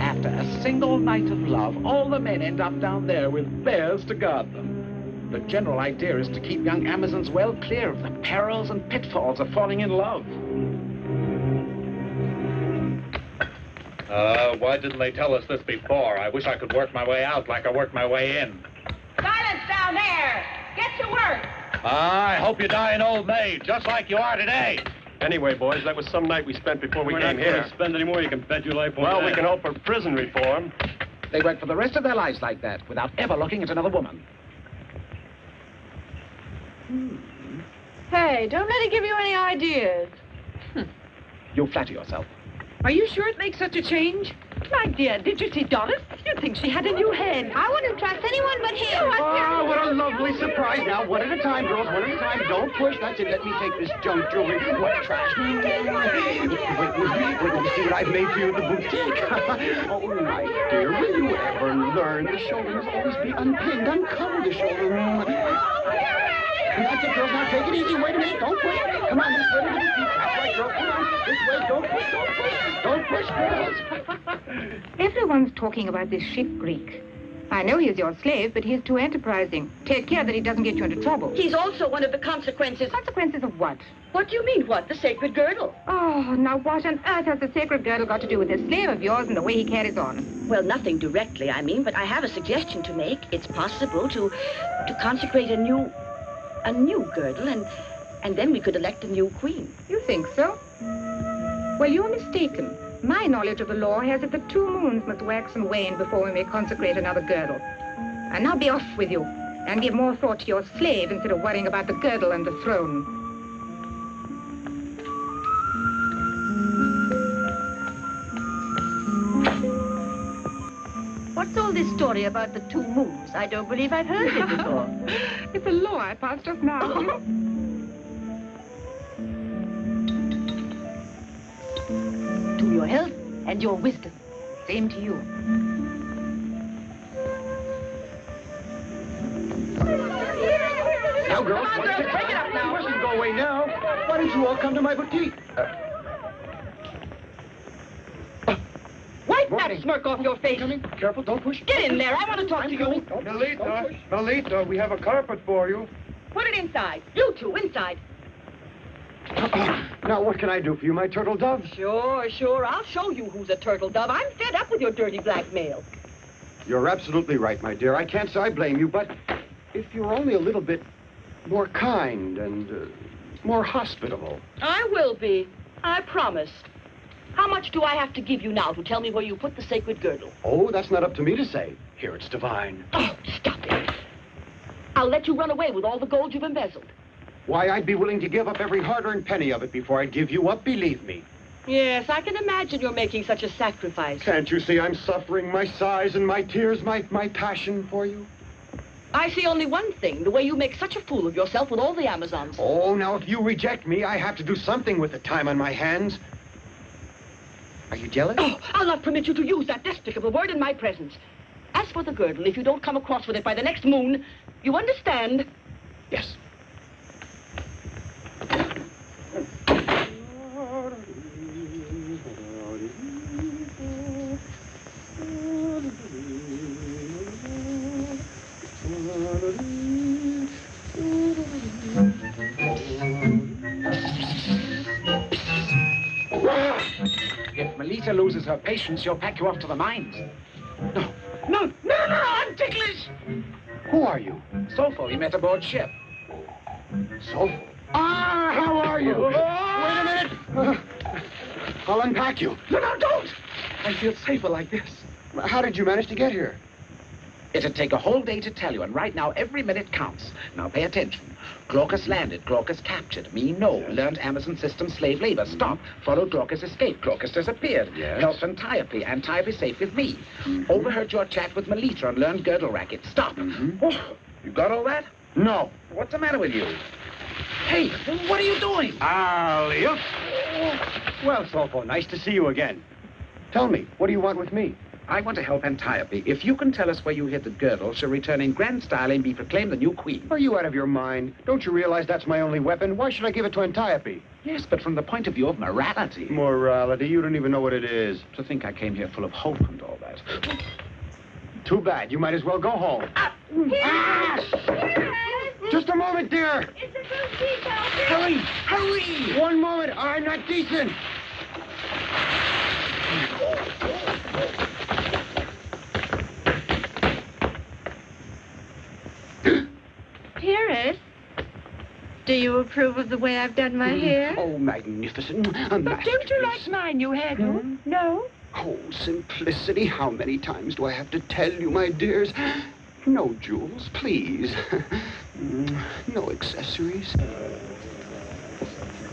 After a single night of love, all the men end up down there with bears to guard them. The general idea is to keep young Amazons well clear of the perils and pitfalls of falling in love. Why didn't they tell us this before? I wish I could work my way out like I worked my way in. Silence down there! Get to work! I hope you die an old maid, just like you are today. Anyway, boys, that was some night we spent before we came here. We're not going to spend any more. You can bet your life on Well, that. we can hope for prison reform. They went for the rest of their lives like that, without ever looking at another woman. Hey, don't let it give you any ideas. You flatter yourself. Are you sure it makes such a change? My dear, did you see Doris? You'd think she had a new head. I wouldn't trust anyone but him. Oh, what a lovely surprise. Now, one at a time, girls, one at a time. Don't push. That's it. Let me take this junk jewelry. What trash. Wait, see what I've made for you in the boutique. Oh, my dear, will you ever learn? The shoulder must always be unpinned. Uncover the shoulder. That's it, girls. Now, take it easy. Wait a minute. Don't push. Come on, this way to the boutique. That's right, girls. Come on. This way. Don't push. Don't push. Don't push, girls. Everyone's talking about this ship Greek. I know he's your slave, but he's too enterprising. Take care that he doesn't get you into trouble. He's also one of the consequences. Consequences of what? What do you mean, what? The sacred girdle. Oh, now what on earth has the sacred girdle got to do with this slave of yours and the way he carries on? Well, nothing directly, I mean, but I have a suggestion to make. It's possible to consecrate a new girdle, and then we could elect a new queen. You think so? Well, you're mistaken. My knowledge of the law has it that 2 moons must wax and wane before we may consecrate another girdle. And now be off with you, and give more thought to your slave instead of worrying about the girdle and the throne. What's all this story about the 2 moons? I don't believe I've heard it before. It's a law I passed just now. To your health and your wisdom. Same to you. Now, girls, Come on, girls, break it up now. You mustn't go away now. Why don't you all come to my boutique? Wipe that smirk off your face. Careful, don't push. Get in there. I want to talk to you. Melita, we have a carpet for you. Put it inside. You two, inside. Now, what can I do for you, my turtle dove? Sure. I'll show you who's a turtle dove. I'm fed up with your dirty blackmail. You're absolutely right, my dear. I can't say I blame you, but if you're only a little bit more kind and more hospitable. I will be. I promise. How much do I have to give you now to tell me where you put the sacred girdle? Oh, that's not up to me to say. Here, it's divine. Oh, stop it. I'll let you run away with all the gold you've embezzled. Why, I'd be willing to give up every hard-earned penny of it before I'd give you up, believe me. Yes, I can imagine you're making such a sacrifice. Can't you see I'm suffering? My sighs and my tears, my passion for you? I see only one thing, the way you make such a fool of yourself with all the Amazons. Oh, now, if you reject me, I have to do something with the time on my hands. Are you jealous? Oh, I'll not permit you to use that despicable word in my presence. As for the girdle, if you don't come across with it by the next moon, you understand? Yes. If Melita loses her patience, she'll pack you off to the mines. No, I'm ticklish. Who are you? Sofo, he met aboard ship. Sofo? Ah, how are you? Wait a minute. I'll unpack you. No, don't! I feel safer like this. How did you manage to get here? It'd take a whole day to tell you, and right now every minute counts. Now pay attention. Glaucus landed, Glaucus captured. Me, no. Learned Amazon system slave labor. Stop. Followed Glaucus escape. Glaucus disappeared. Yes. Helped Antiope. Antiope safe with me. Overheard your chat with Melita and learned girdle racket. Stop. Oh, you got all that? No. What's the matter with you? Hey, what are you doing? Alley-oop. Well, Sofo, nice to see you again. Tell me, what do you want with me? I want to help Antiope. If you can tell us where you hid the girdle, she'll return in grand style and be proclaimed the new queen. Are you out of your mind? Don't you realize that's my only weapon? Why should I give it to Antiope? Yes, but from the point of view of morality. Morality? You don't even know what it is. To think I came here full of hope and all that. Too bad. You might as well go home. Just a moment, dear. It's a boutique, Alfie. Hurry! Hurry! One moment. I'm not decent. Dearest, do you approve of the way I've done my hair? Oh, magnificent. But don't you like my new hairdo? No? Oh, simplicity. How many times do I have to tell you, my dears? No jewels, please. No accessories.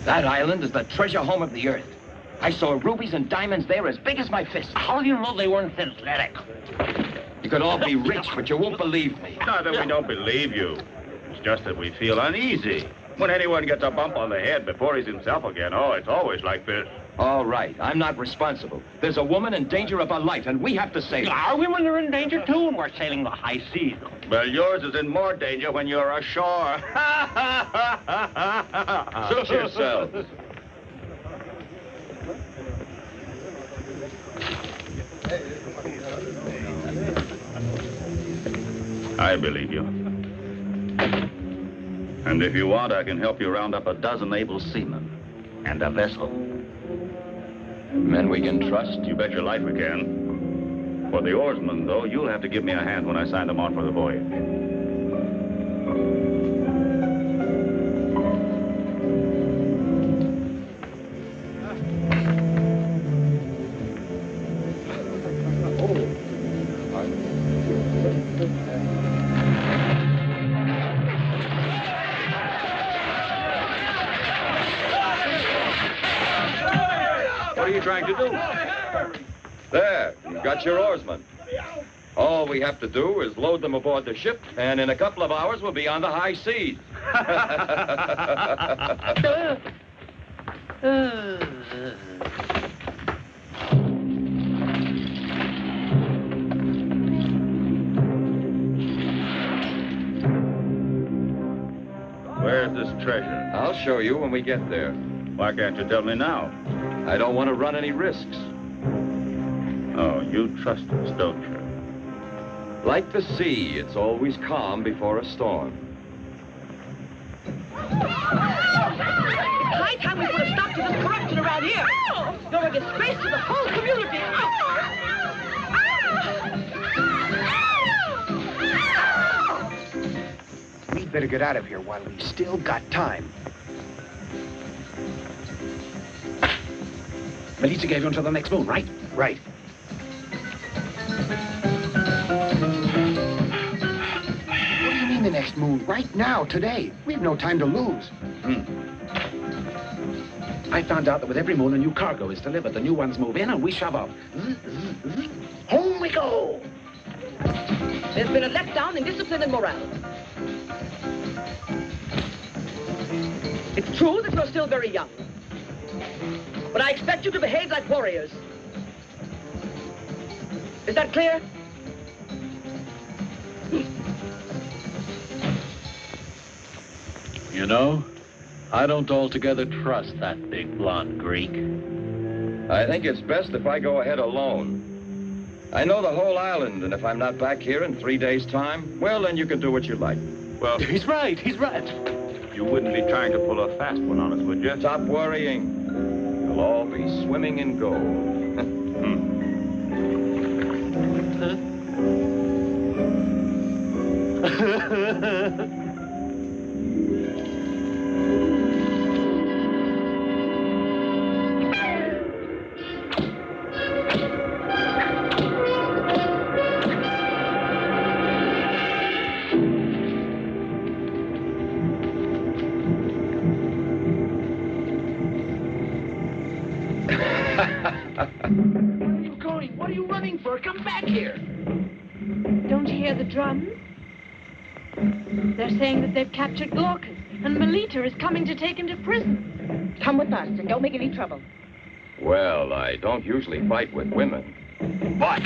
That island is the treasure home of the earth. I saw rubies and diamonds there as big as my fist. How do you know they weren't synthetic? You could all be rich, but you won't believe me. Not that we don't believe you. It's just that we feel uneasy. When anyone gets a bump on the head before he's himself again, oh, it's always like this. All right, I'm not responsible. There's a woman in danger of her life, and we have to save her. Our women are in danger, too, and we're sailing the high seas. Well, yours is in more danger when you're ashore. Suit yourselves. I believe you. And if you want, I can help you round up a dozen able seamen and a vessel. Men we can trust? You bet your life we can. For the oarsmen, though, you'll have to give me a hand when I sign them on for the voyage. What are you trying to do? There, you've got your oarsman. All we have to do is load them aboard the ship, and in a couple of hours we'll be on the high seas. Where's this treasure? I'll show you when we get there. Why can't you tell me now? I don't want to run any risks. Oh, you trust us, don't you? Like the sea, it's always calm before a storm. It's high time we put a stop to this corruption around here. You're a disgrace to the whole community. We'd better get out of here while we've still got time. Melita gave you until the next moon, right? Right. What do you mean the next moon? Right now, today. We have no time to lose. I found out that with every moon a new cargo is delivered. The new ones move in and we shove off. Home we go! There's been a letdown in discipline and morale. It's true that you're still very young. But I expect you to behave like warriors. Is that clear? You know, I don't altogether trust that big blonde Greek. I think it's best if I go ahead alone. I know the whole island, and if I'm not back here in 3 days' time, well, then you can do what you like. Well, he's right, he's right. You wouldn't be trying to pull a fast one on us, would you? Stop worrying. We'll all be swimming in gold. Come back here. Don't you hear the drums? They're saying that they've captured Glaucus, and Melita is coming to take him to prison. Come with us and don't make any trouble. Well, I don't usually fight with women. But...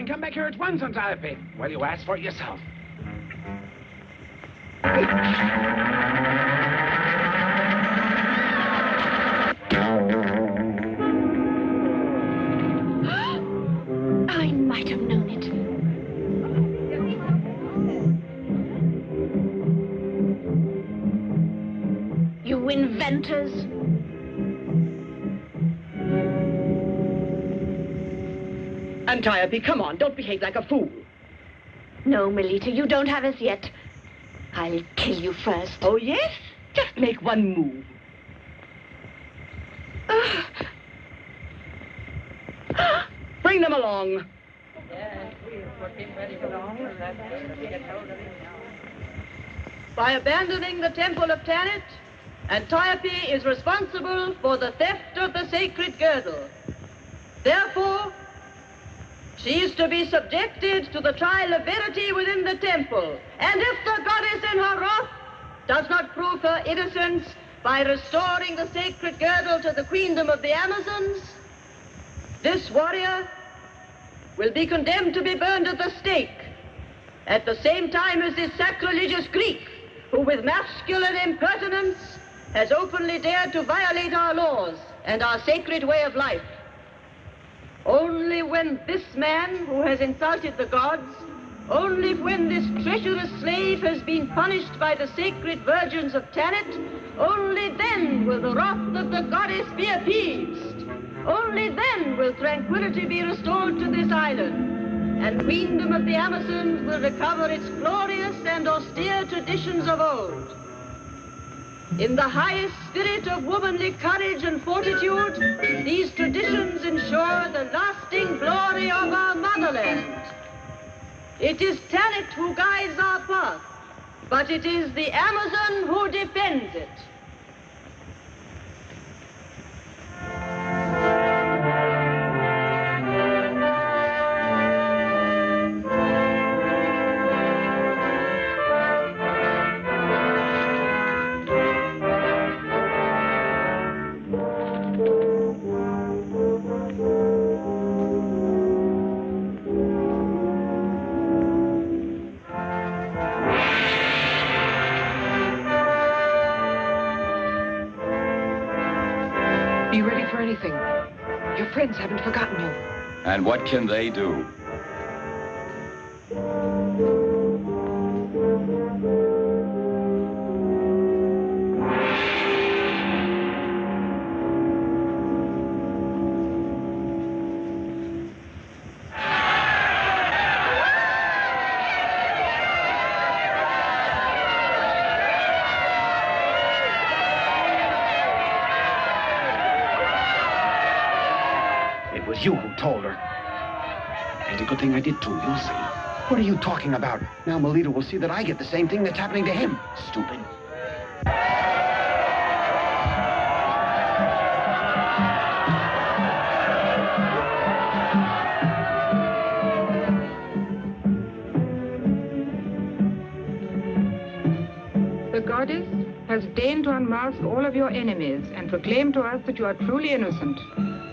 Come back here at once, Antiope. Well, you asked for it yourself. I might have known it. You inventors. Antiope, come on, don't behave like a fool. No, Melita, you don't have us yet. I'll kill you first. Oh, yes? Just make one move. Bring them along. By abandoning the temple of Tanit, Antiope is responsible for the theft of the sacred girdle. Therefore, she is to be subjected to the trial of verity within the temple. And if the goddess in her wrath does not prove her innocence by restoring the sacred girdle to the queendom of the Amazons, this warrior will be condemned to be burned at the stake, at the same time as this sacrilegious Greek, who with masculine impertinence has openly dared to violate our laws and our sacred way of life. Only when this man who has insulted the gods, only when this treacherous slave has been punished by the sacred virgins of Tanit, only then will the wrath of the goddess be appeased. Only then will tranquility be restored to this island, and queendom of the Amazons will recover its glorious and austere traditions of old. In the highest spirit of womanly courage and fortitude, these traditions ensure the lasting glory of our motherland. It is talent who guides our path, but it is the Amazon who defends it. Be ready for anything. Your friends haven't forgotten you. And what can they do? You who told her. And a good thing I did too, you'll see. What are you talking about? Now Melita will see that I get the same thing that's happening to him. Stupid. The goddess has deigned to unmask all of your enemies and proclaim to us that you are truly innocent.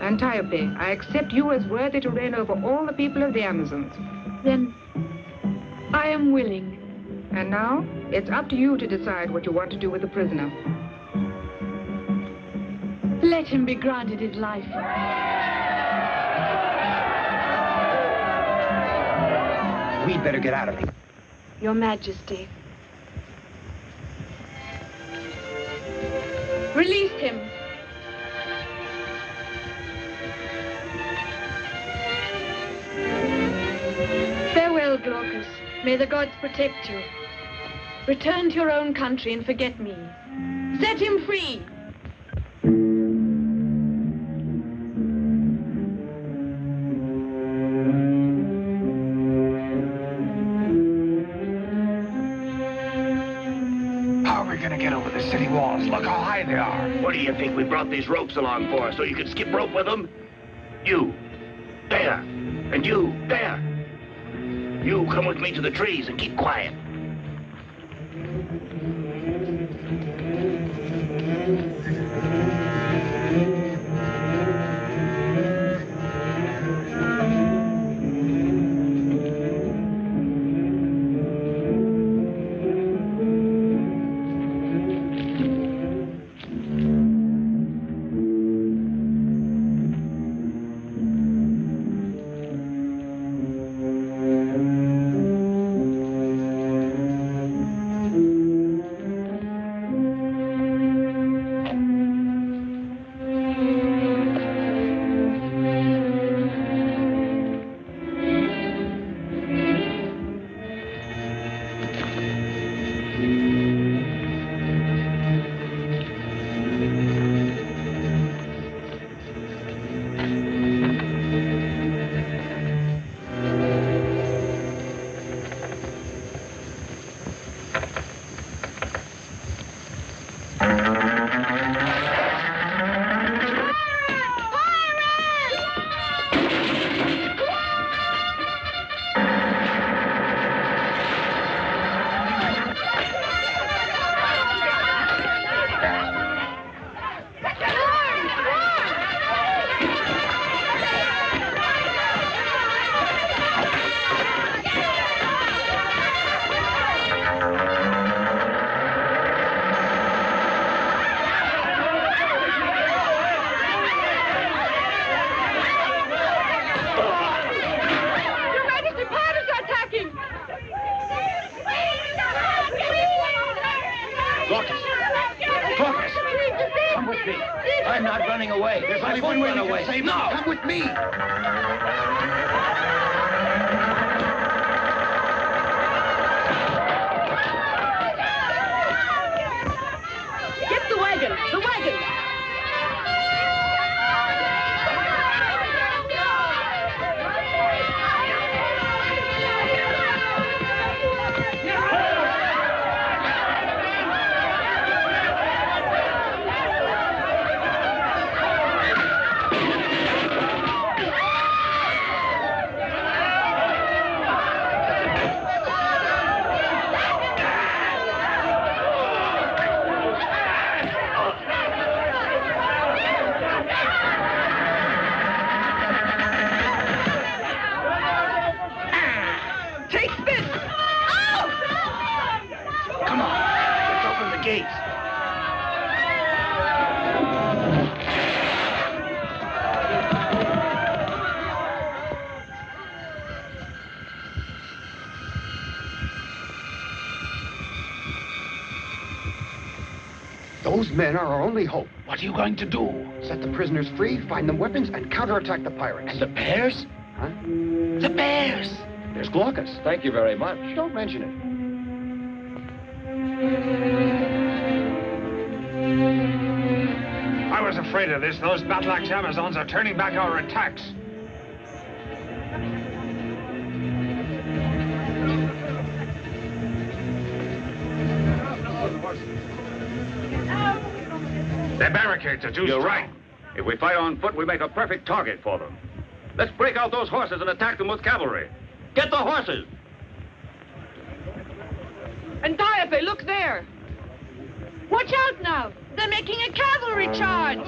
Antiope, I accept you as worthy to reign over all the people of the Amazons. Then I am willing. And now, it's up to you to decide what you want to do with the prisoner. Let him be granted his life. We'd better get out of here. Your Majesty. Release him. Farewell, Glaucus. May the gods protect you. Return to your own country and forget me. Set him free! How are we gonna get over the city walls? Look how high they are. What do you think we brought these ropes along for? So you could skip rope with them? You, there, and you, there. You come with me to the trees and keep quiet. I'm not running away. There's only one way to away. save No! Come with me. gate. Those men are our only hope. What are you going to do? Set the prisoners free, find them weapons, and counterattack the pirates. And the bears? Huh? The bears! There's Glaucus. Thank you very much. Don't mention it. I was afraid of this. Those battle-axe Amazons are turning back our attacks. The barricades are too You're strong. right. If we fight on foot, we make a perfect target for them. Let's break out those horses and attack them with cavalry. Get the horses! And Dieppe, look there. Watch out now. They're making a cavalry charge.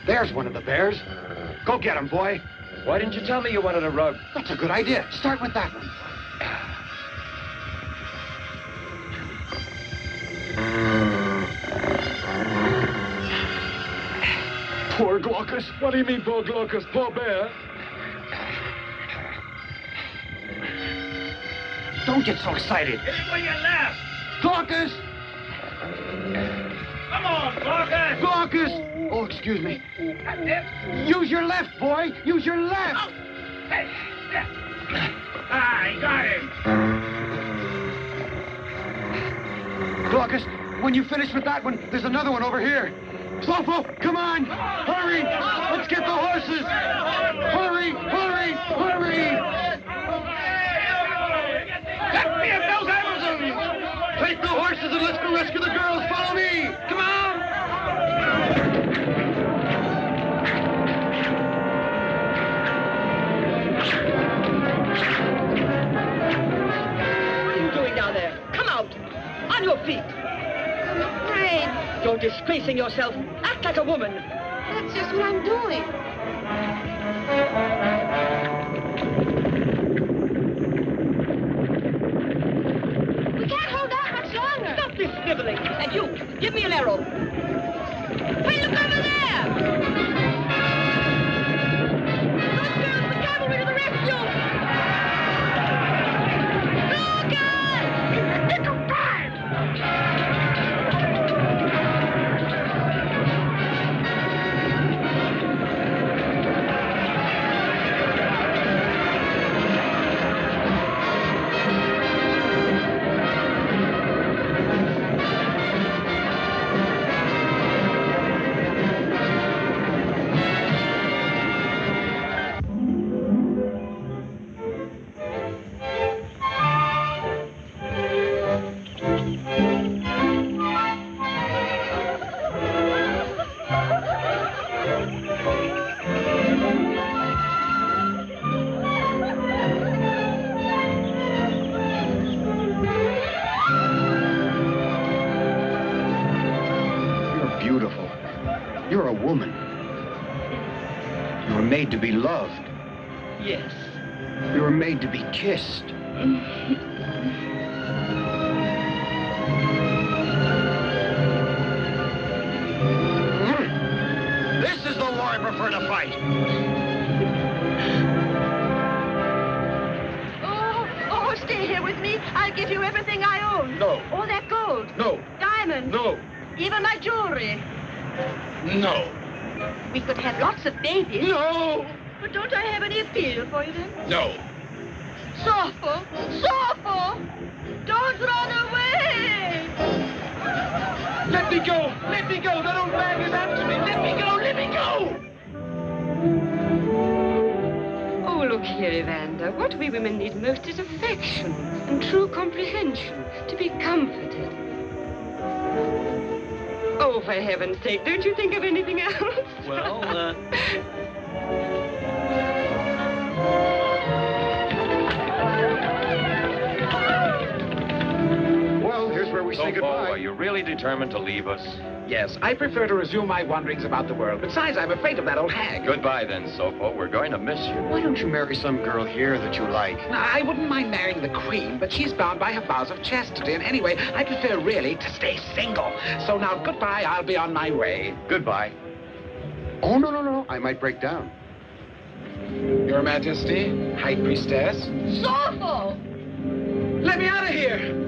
There's one of the bears. Go get him, boy. Why didn't you tell me you wanted a rug? That's a good idea. Start with that one. Poor Glaucus. What do you mean, poor Glaucus? Poor bear? Don't get so excited. Hit it with your left. Glaucus! Come on, Glaucus! Glaucus! Oh, excuse me. Use your left, boy. Use your left. Oh. Ah, he got him. Glaucus, when you finish with that one, there's another one over here. Slopo, come on! Hurry! Let's get the horses! Hurry! Hurry! Hurry! Let me at those Amazons! Take the horses and let's go rescue the girls! Follow me! Come on! What are you doing down there? Come out! On your feet! I'm afraid. You're disgracing yourself. Act like a woman. That's just what I'm doing. We can't hold out much longer. Stop this sniveling. And you, give me an arrow. Hey, look over there! Those girls, the cavalry to the rescue! Look out! Back! You're a woman. You were made to be loved. Yes. You were made to be kissed. This is the war I prefer to fight. Oh, stay here with me. I'll give you everything I own. No. All that gold. No. Diamonds. No. Even my jewelry. No. We could have lots of babies. No. But don't I have any appeal for you then? No. Soulful. Soulful. Don't run away. Let me me go! Let me go! That old man is after me! Let me go! Let me go! Oh, look here, Evander. What we women need most is affection and true comprehension, to be comforted. Oh, for heaven's sake, don't you think of anything else? Well, Well, here's where we say goodbye. Are you really determined to leave us? Yes, I prefer to resume my wanderings about the world. Besides, I'm afraid of that old hag. Goodbye then, Sopho. We're going to miss you. Why don't you marry some girl here that you like? I wouldn't mind marrying the queen, but she's bound by her vows of chastity. And anyway, I prefer really to stay single. So now, goodbye. I'll be on my way. Goodbye. Oh, no. I might break down. Your Majesty, High Priestess. Sopho! Let me out of here!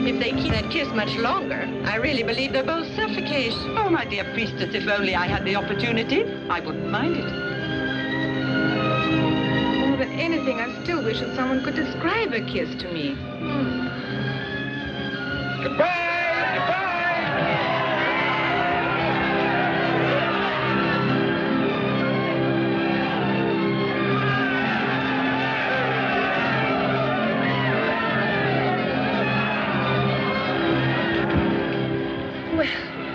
If they keep that kiss much longer, I really believe they'll both suffocate. Oh, my dear priestess, if only I had the opportunity, I wouldn't mind it. More than anything, I still wish that someone could describe a kiss to me. Goodbye!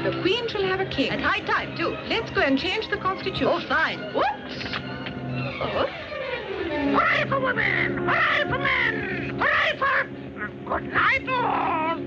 The Queen shall have a king. At high time, too. Let's go and change the Constitution. Oh, fine. Whoops! Oh. Hooray for women! Hooray for men! Hooray for... Good night, all!